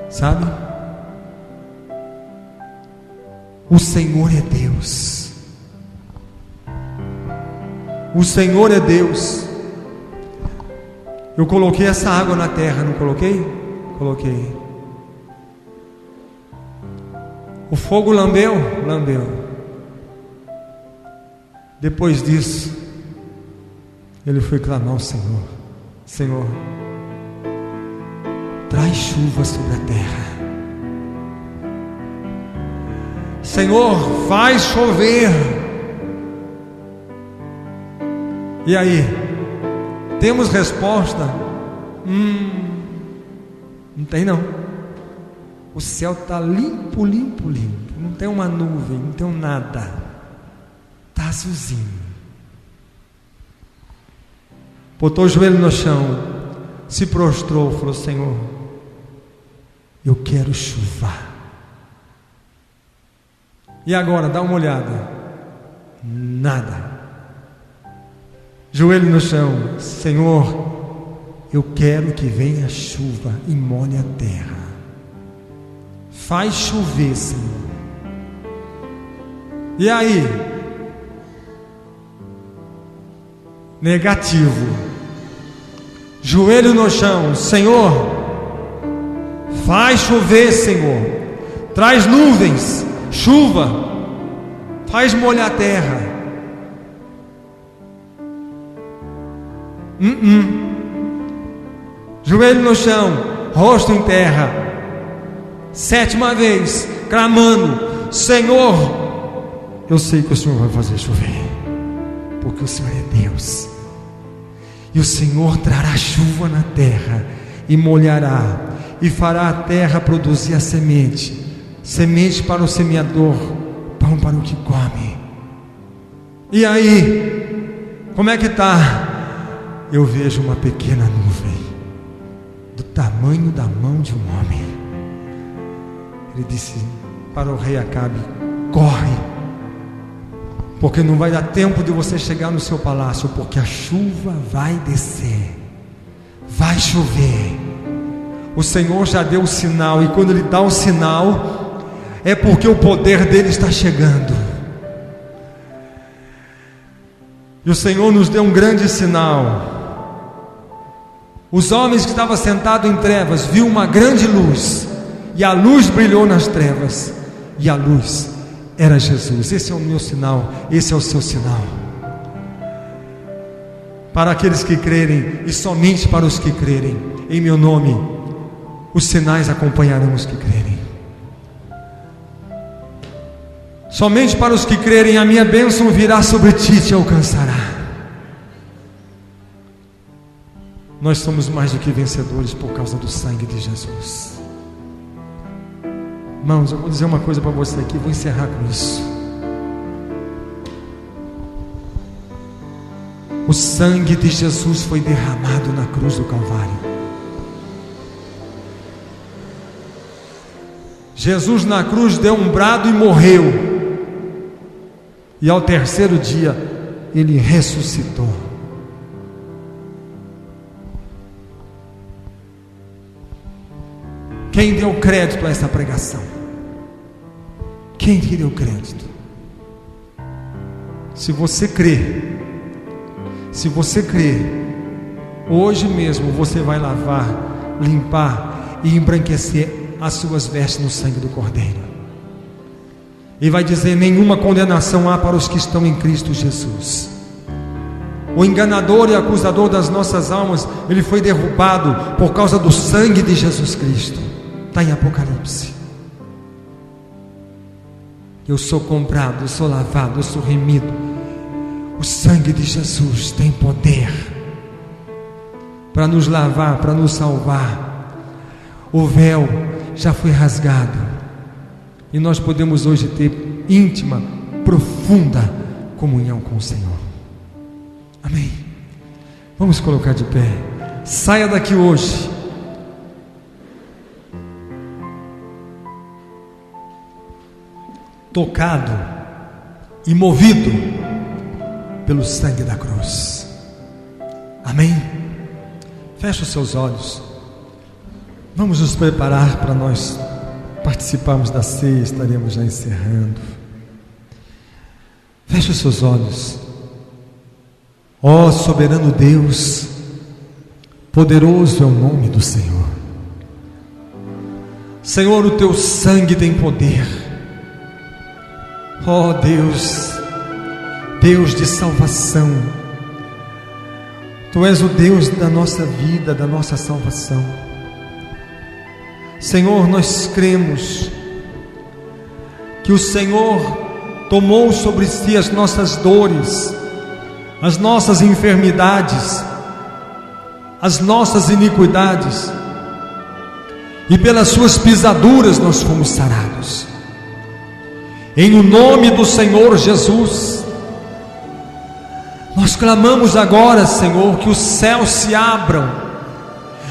Sabe? O Senhor é Deus. O Senhor é Deus. Eu coloquei essa água na terra, não coloquei? Coloquei. O fogo lambeu? Lambeu. Depois disso, ele foi clamar ao Senhor: Senhor, traz chuva sobre a terra. Senhor, faz chover. E aí, temos resposta? Não tem não. O céu está limpo, limpo, limpo. Não tem uma nuvem, não tem nada. Está azulzinho. Botou o joelho no chão, se prostrou, falou: Senhor, eu quero chuva. E agora, dá uma olhada. Nada. Joelho no chão: Senhor, eu quero que venha chuva e molhe a terra. Faz chover, Senhor. E aí? Negativo. Joelho no chão: Senhor, faz chover, Senhor. Traz nuvens, chuva, faz molhar a terra. Joelho no chão, rosto em terra. 7ª vez, clamando: Senhor, eu sei que o Senhor vai fazer chover, porque o Senhor é Deus. E o Senhor trará chuva na terra e molhará, e fará a terra produzir a semente, semente para o semeador, pão para o que come. E aí, como é que está? Eu vejo uma pequena nuvem, do tamanho da mão de um homem. Ele disse para o rei Acabe: corre, porque não vai dar tempo de você chegar no seu palácio, porque a chuva vai descer, vai chover. O Senhor já deu o sinal, e quando Ele dá o sinal, é porque o poder dEle está chegando. E o Senhor nos deu um grande sinal. Os homens que estavam sentados em trevas viu uma grande luz, e a luz brilhou nas trevas, e a luz era Jesus. Esse é o meu sinal, esse é o seu sinal. Para aqueles que crerem, e somente para os que crerem, em meu nome, os sinais acompanharão os que crerem. Somente para os que crerem, a minha bênção virá sobre ti e te alcançará. Nós somos mais do que vencedores por causa do sangue de Jesus. Irmãos, eu vou dizer uma coisa para você aqui, vou encerrar com isso. O sangue de Jesus foi derramado na cruz do Calvário. Jesus na cruz deu um brado e morreu. E ao terceiro dia Ele ressuscitou. Quem deu crédito a essa pregação? Quem que deu crédito? Se você crer, hoje mesmo você vai lavar, limpar e embranquecer as suas vestes no sangue do Cordeiro. E vai dizer: nenhuma condenação há para os que estão em Cristo Jesus. O enganador e acusador das nossas almas, ele foi derrubado por causa do sangue de Jesus Cristo. Está em Apocalipse. Eu sou comprado, eu sou lavado, eu sou remido. O sangue de Jesus tem poder para nos lavar, para nos salvar. O véu já foi rasgado, e nós podemos hoje ter íntima, profunda comunhão com o Senhor. Amém? Vamos colocar de pé. Saia daqui hoje tocado e movido pelo sangue da cruz. Amém? Feche os seus olhos. Vamos nos preparar para nós participarmos da ceia. Estaremos já encerrando. Feche os seus olhos. Ó soberano Deus, poderoso é o nome do Senhor. Senhor, o teu sangue tem poder. Ó Deus, Deus de salvação. Tu és o Deus da nossa vida, da nossa salvação. Senhor, nós cremos que o Senhor tomou sobre si as nossas dores, as nossas enfermidades, as nossas iniquidades, e pelas suas pisaduras nós fomos sarados. Em o nome do Senhor Jesus, nós clamamos agora, Senhor, que os céus se abram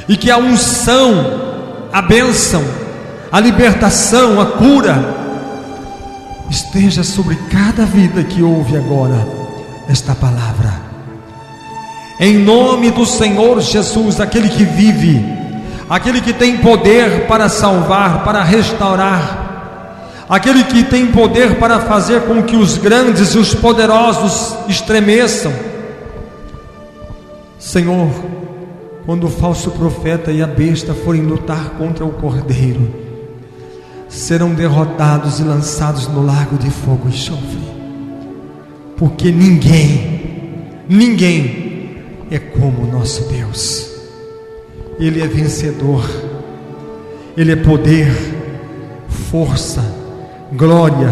e que a unção, a bênção, a libertação, a cura esteja sobre cada vida que ouve agora esta palavra. Em nome do Senhor Jesus, aquele que vive, aquele que tem poder para salvar, para restaurar, aquele que tem poder para fazer com que os grandes e os poderosos estremeçam. Senhor, quando o falso profeta e a besta forem lutar contra o Cordeiro, serão derrotados e lançados no lago de fogo e enxofre, porque ninguém é como o nosso Deus. Ele é vencedor, Ele é poder, força, glória,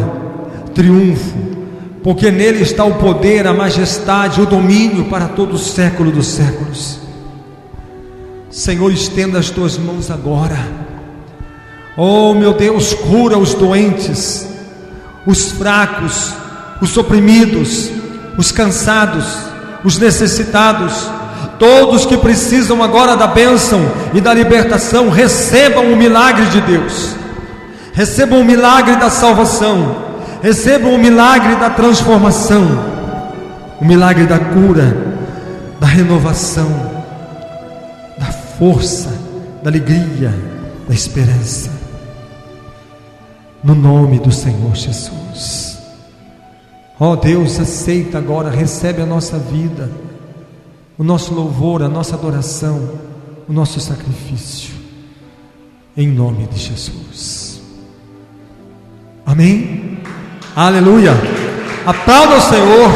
triunfo, porque nele está o poder, a majestade, o domínio para todo o século dos séculos. Senhor, estenda as tuas mãos agora. Oh meu Deus, cura os doentes, os fracos, os oprimidos, os cansados, os necessitados, todos que precisam agora da bênção e da libertação. Recebam o milagre de Deus, recebam o milagre da salvação, recebam o milagre da transformação, o milagre da cura, da renovação, da força, da alegria, da esperança, no nome do Senhor Jesus. Ó Deus, aceita agora, recebe a nossa vida, o nosso louvor, a nossa adoração, o nosso sacrifício, em nome de Jesus. Amém? Aleluia! Aplauda o Senhor,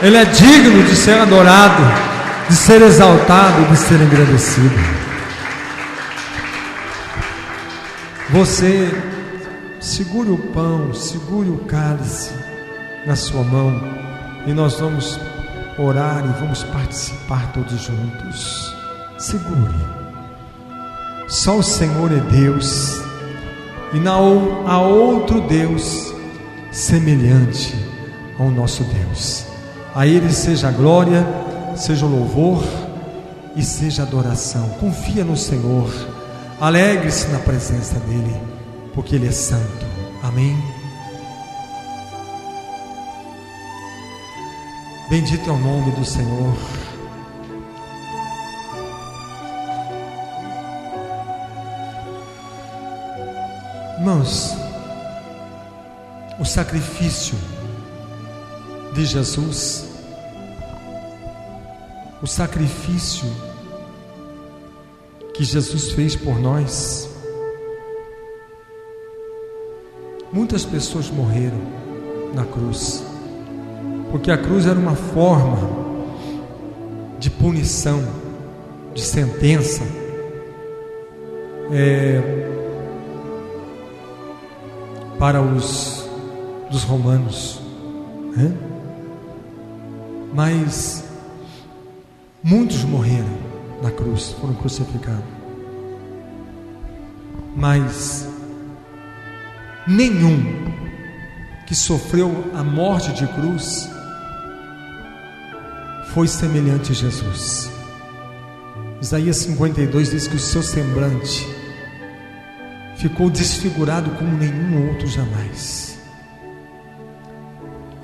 Ele é digno de ser adorado, de ser exaltado, de ser agradecido. Você segure o pão, segure o cálice na sua mão, e nós vamos orar e vamos participar todos juntos. Segure. Só o Senhor é Deus, e não há outro Deus semelhante ao nosso Deus. A Ele seja a glória, seja o louvor e seja a adoração. Confia no Senhor, alegre-se na presença dEle, porque Ele é santo. Amém? Bendito é o nome do Senhor. Irmãos, o sacrifício de Jesus, o sacrifício que Jesus fez por nós, muitas pessoas morreram na cruz, porque a cruz era uma forma de punição, de sentença, para dos romanos, né? Mas muitos morreram na cruz, foram crucificados, mas nenhum que sofreu a morte de cruz foi semelhante a Jesus. Isaías 52 diz que o seu semblante ficou desfigurado como nenhum outro jamais.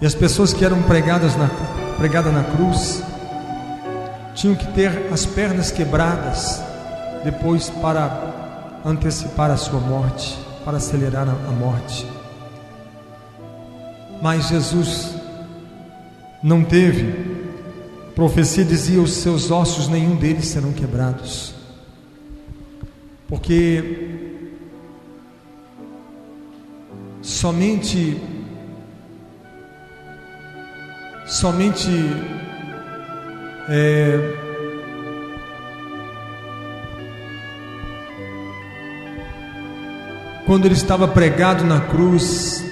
E as pessoas que eram pregadas na cruz tinham que ter as pernas quebradas depois para antecipar a sua morte, para acelerar a morte. Mas Jesus não teve. A profecia dizia: os seus ossos, nenhum deles serão quebrados, porque somente quando ele estava pregado na cruz,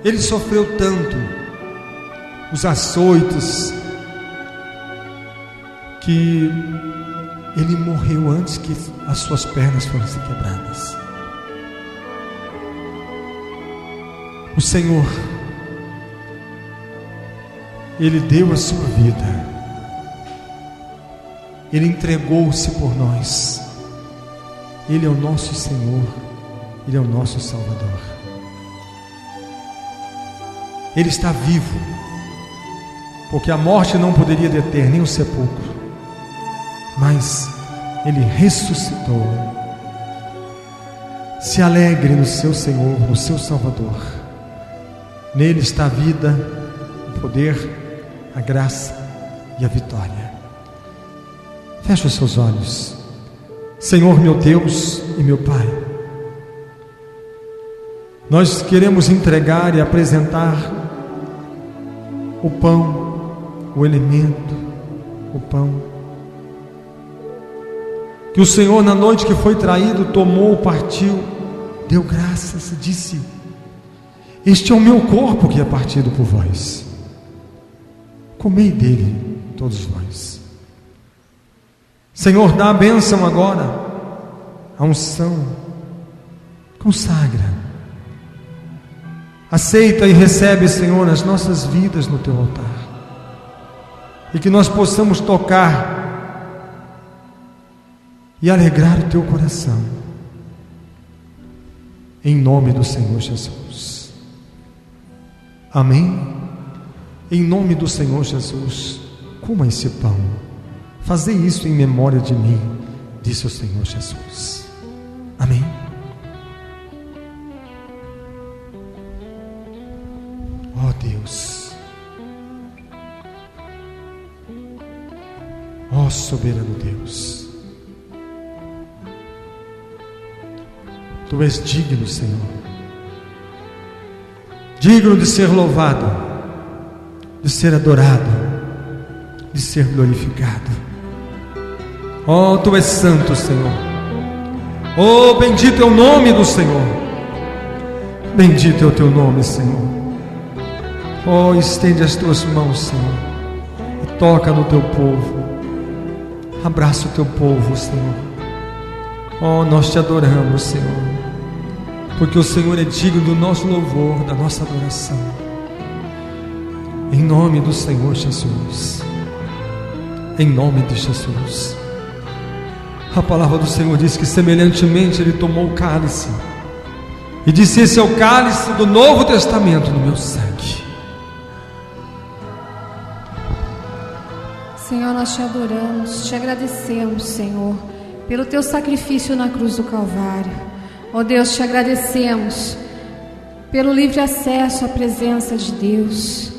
ele sofreu tanto os açoites, que ele morreu antes que as suas pernas fossem quebradas. O Senhor, Ele deu a sua vida, Ele entregou-se por nós. Ele é o nosso Senhor, Ele é o nosso Salvador. Ele está vivo, porque a morte não poderia deter nem o sepulcro, mas Ele ressuscitou. Se alegre no seu Senhor, no seu Salvador. Nele está a vida, o poder, a graça e a vitória. Feche os seus olhos. Senhor, meu Deus e meu Pai, nós queremos entregar e apresentar o pão, o elemento, o pão, que o Senhor, na noite que foi traído, tomou, partiu, deu graças e disse: este é o meu corpo que é partido por vós, comei dele todos vós. Senhor, dá a bênção agora, a unção, consagra, aceita e recebe, Senhor, as nossas vidas no teu altar, e que nós possamos tocar e alegrar o teu coração, em nome do Senhor Jesus. Amém? Em nome do Senhor Jesus, coma esse pão. Fazei isso em memória de mim, disse o Senhor Jesus. Amém? Ó Deus, ó soberano Deus, Tu és digno, Senhor, digno de ser louvado, de ser adorado, de ser glorificado. Oh, Tu és santo, Senhor. Oh, bendito é o nome do Senhor. Bendito é o Teu nome, Senhor. Oh, estende as Tuas mãos, Senhor, e toca no Teu povo. Abraça o Teu povo, Senhor. Oh, nós Te adoramos, Senhor, porque o Senhor é digno do nosso louvor, da nossa adoração. Em nome do Senhor Jesus. Em nome de Jesus. A palavra do Senhor diz que semelhantemente Ele tomou o cálice e disse: esse é o cálice do Novo Testamento no meu sangue. Senhor, nós Te adoramos, Te agradecemos, Senhor, pelo Teu sacrifício na cruz do Calvário. Ó Deus, Te agradecemos pelo livre acesso à presença de Deus,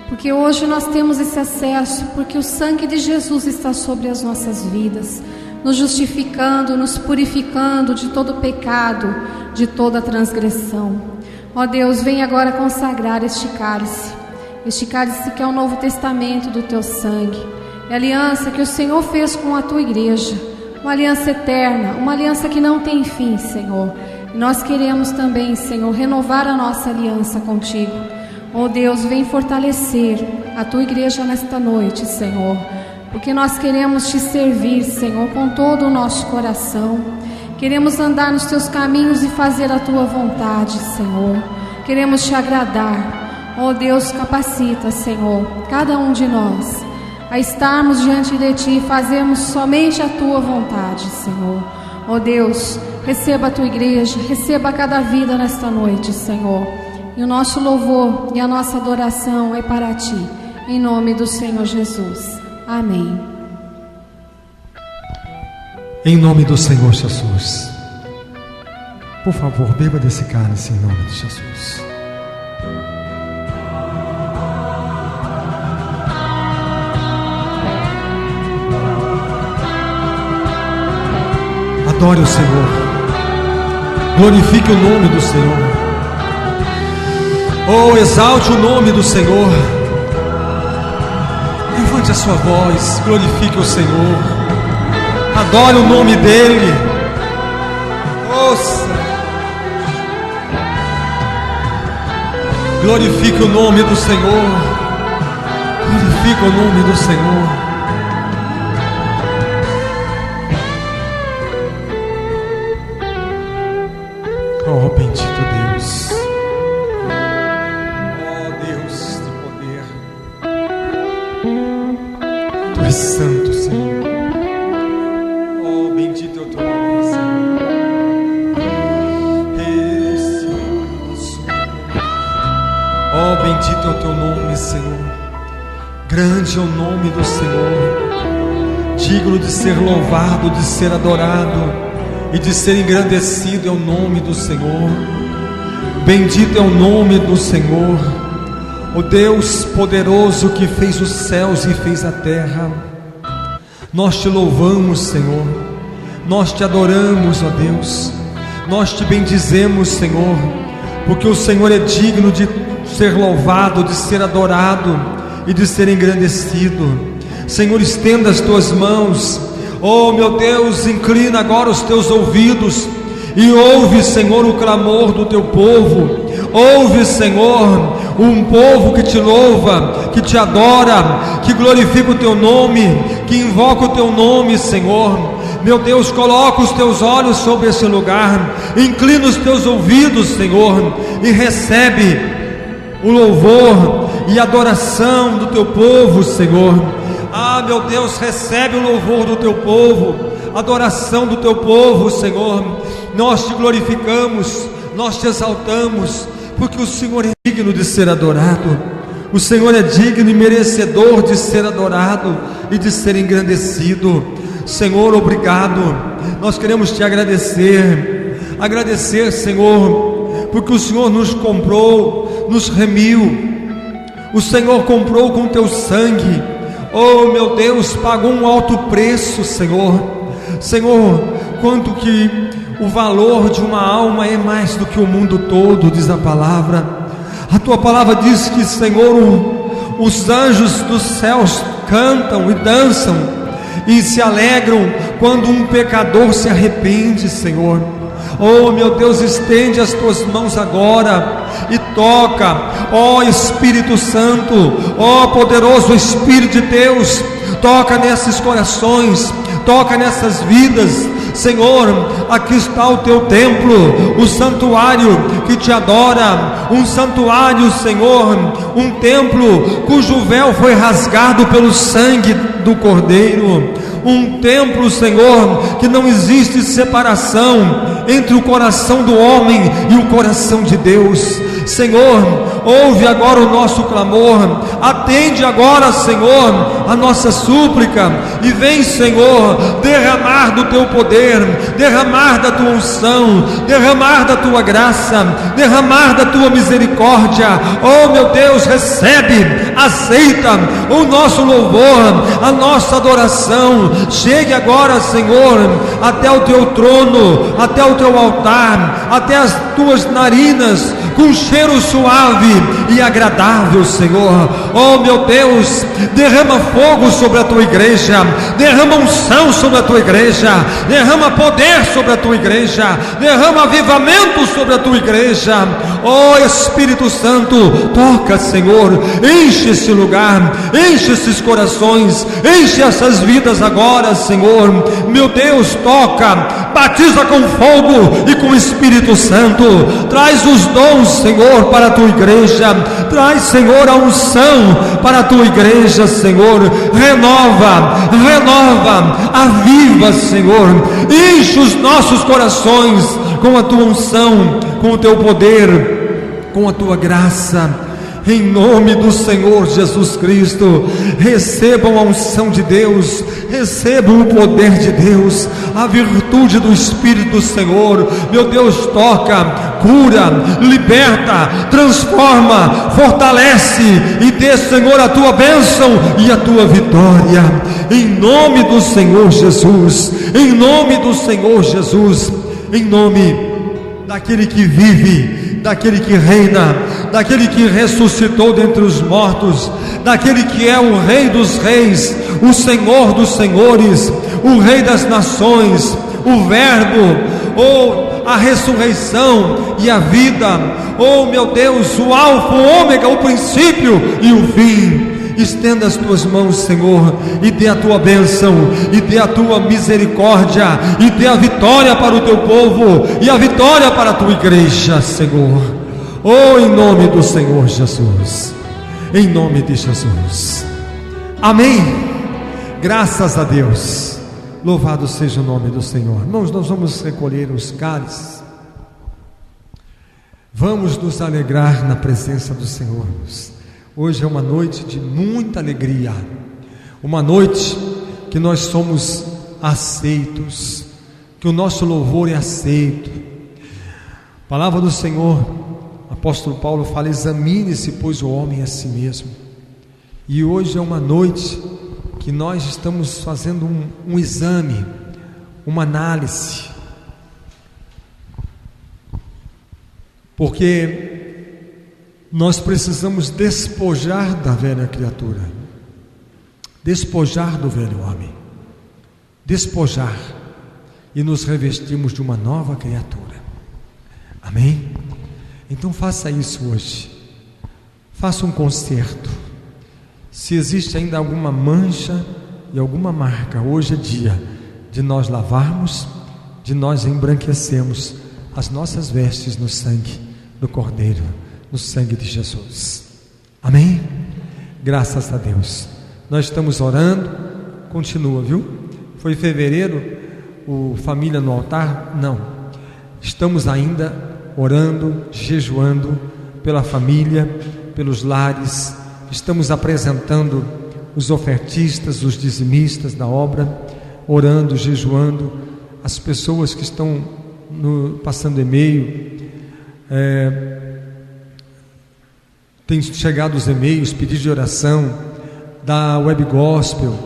porque hoje nós temos esse acesso, porque o sangue de Jesus está sobre as nossas vidas, nos justificando, nos purificando de todo pecado, de toda transgressão. Ó Deus, vem agora consagrar este cálice que é o Novo Testamento do Teu sangue, é a aliança que o Senhor fez com a Tua igreja, uma aliança eterna, uma aliança que não tem fim, Senhor. E nós queremos também, Senhor, renovar a nossa aliança contigo. Ó Deus, vem fortalecer a Tua igreja nesta noite, Senhor, porque nós queremos Te servir, Senhor, com todo o nosso coração. Queremos andar nos Teus caminhos e fazer a Tua vontade, Senhor. Queremos Te agradar. Ó Deus, capacita, Senhor, cada um de nós a estarmos diante de Ti e fazermos somente a Tua vontade, Senhor. Ó Deus, receba a Tua igreja, receba cada vida nesta noite, Senhor. E o nosso louvor e a nossa adoração é para Ti, em nome do Senhor Jesus. Amém. Em nome do Senhor Jesus. Por favor, beba desse cálice em nome de Jesus. Adore o Senhor, glorifique o nome do Senhor, oh, exalte o nome do Senhor, levante a sua voz, glorifique o Senhor, adore o nome dEle, ouça, glorifique o nome do Senhor, glorifique o nome do Senhor. Oh, bendito Deus, oh Deus de poder, Tu és santo, Senhor. Oh, bendito é o Teu nome, Senhor. Oh, bendito é o Teu nome, Senhor. Grande é o nome do Senhor, digno de ser louvado, de ser adorado e de ser engrandecido é o nome do Senhor. Bendito é o nome do Senhor, o Deus poderoso que fez os céus e fez a terra. Nós Te louvamos, Senhor, nós Te adoramos, ó Deus, nós Te bendizemos, Senhor, porque o Senhor é digno de ser louvado, de ser adorado e de ser engrandecido. Senhor, estenda as Tuas mãos. Oh, meu Deus, inclina agora os Teus ouvidos e ouve, Senhor, o clamor do Teu povo. Ouve, Senhor, um povo que Te louva, que Te adora, que glorifica o Teu nome, que invoca o Teu nome, Senhor. Meu Deus, coloca os Teus olhos sobre esse lugar, inclina os Teus ouvidos, Senhor, e recebe o louvor e a adoração do Teu povo, Senhor. Ah, meu Deus, recebe o louvor do Teu povo, a adoração do Teu povo, Senhor. Nós Te glorificamos, nós te exaltamos, porque o Senhor é digno de ser adorado, o Senhor é digno e merecedor de ser adorado e de ser engrandecido. Senhor, obrigado. Nós queremos te agradecer, Senhor, porque o Senhor nos comprou, nos remiu, o Senhor comprou com teu sangue, oh meu Deus, pagou um alto preço, Senhor, quanto que o valor de uma alma é mais do que o mundo todo, diz a palavra. A tua palavra diz que, Senhor, os anjos dos céus cantam e dançam e se alegram quando um pecador se arrepende, Senhor. Oh meu Deus, estende as tuas mãos agora e toca, ó Espírito Santo, ó poderoso Espírito de Deus, toca nesses corações, toca nessas vidas. Senhor, aqui está o teu templo, o santuário que te adora, um santuário, Senhor, um templo cujo véu foi rasgado pelo sangue do Cordeiro, um templo, Senhor, que não existe separação entre o coração do homem e o coração de Deus. Senhor, ouve agora o nosso clamor, atende agora, Senhor, a nossa súplica, e vem, Senhor, derramar do teu poder, derramar da tua unção, derramar da tua graça, derramar da tua misericórdia. Oh meu Deus, recebe, aceita o nosso louvor, a nossa adoração. Chegue agora, Senhor, até o teu trono, até o teu altar, até as tuas narinas, com cheiro suave e agradável, Senhor. Oh meu Deus, derrama fogo sobre a tua igreja, derrama unção sobre a tua igreja, derrama poder sobre a tua igreja, derrama avivamento sobre a tua igreja. Oh Espírito Santo, toca, Senhor, enche esse lugar, enche esses corações, enche essas vidas agora, Senhor. Meu Deus, toca, batiza com fogo e com o Espírito Santo, traz os dons, Senhor, para a tua igreja, traz, Senhor, a unção para a tua igreja, Senhor, renova, aviva, Senhor, enche os nossos corações com a tua unção, com o teu poder, com a tua graça. Em nome do Senhor Jesus Cristo, recebam a unção de Deus, recebam o poder de Deus, a virtude do Espírito do Senhor. Meu Deus, toca, cura, liberta, transforma, fortalece e dê, Senhor, a tua bênção e a tua vitória. Em nome do Senhor Jesus, em nome do Senhor Jesus, em nome daquele que vive, daquele que reina, daquele que ressuscitou dentre os mortos, daquele que é o Rei dos reis, o Senhor dos senhores, o Rei das nações, o Verbo, a ressurreição e a vida. Oh meu Deus, o Alfa, o Ômega, o princípio e o fim. Estenda as tuas mãos, Senhor, e dê a tua bênção, e dê a tua misericórdia, e dê a vitória para o teu povo, e a vitória para a tua igreja, Senhor. Oh, em nome do Senhor Jesus, em nome de Jesus, amém. Graças a Deus, louvado seja o nome do Senhor. Irmãos, nós vamos recolher os cálices, vamos nos alegrar na presença do Senhor. Hoje é uma noite de muita alegria, uma noite que nós somos aceitos, que o nosso louvor é aceito. A palavra do Senhor, o apóstolo Paulo fala: examine-se, pois, o homem a si mesmo. E hoje é uma noite que nós estamos fazendo um exame, uma análise, porque nós precisamos despojar da velha criatura, despojar do velho homem, despojar e nos revestimos de uma nova criatura. Amém? Então faça isso hoje, faça um concerto. Se existe ainda alguma mancha e alguma marca, hoje é dia de nós lavarmos, de nós embranquecermos as nossas vestes no sangue do Cordeiro, no sangue de Jesus. Amém? Graças a Deus. Nós estamos orando, continua, viu? Foi em fevereiro o Família no Altar? Não. Estamos ainda orando, jejuando pela família, pelos lares. Estamos apresentando os ofertistas, os dizimistas da obra, orando, jejuando, as pessoas que estão passando e-mail. Tem chegado os e-mails, pedidos de oração da Web Gospel.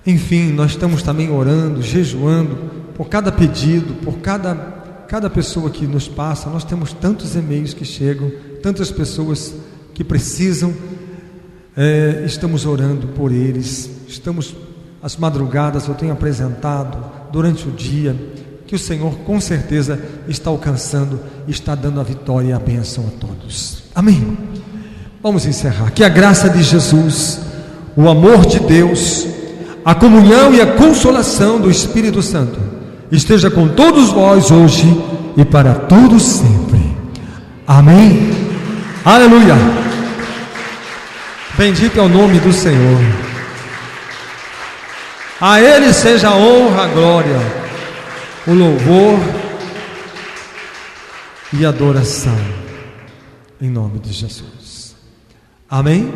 Enfim, nós estamos também orando, jejuando por cada pedido, por cada pessoa que nos passa. Nós temos tantos e-mails que chegam, tantas pessoas que precisam. Estamos orando por eles. As madrugadas eu tenho apresentado durante o dia, que o Senhor com certeza está alcançando, está dando a vitória e a bênção a todos. Amém. Vamos encerrar. Que a graça de Jesus, o amor de Deus, a comunhão e a consolação do Espírito Santo esteja com todos vós hoje e para todos sempre. Amém. Aleluia. Bendito é o nome do Senhor. A Ele seja a honra, a glória, o louvor e a adoração, em nome de Jesus. Amém?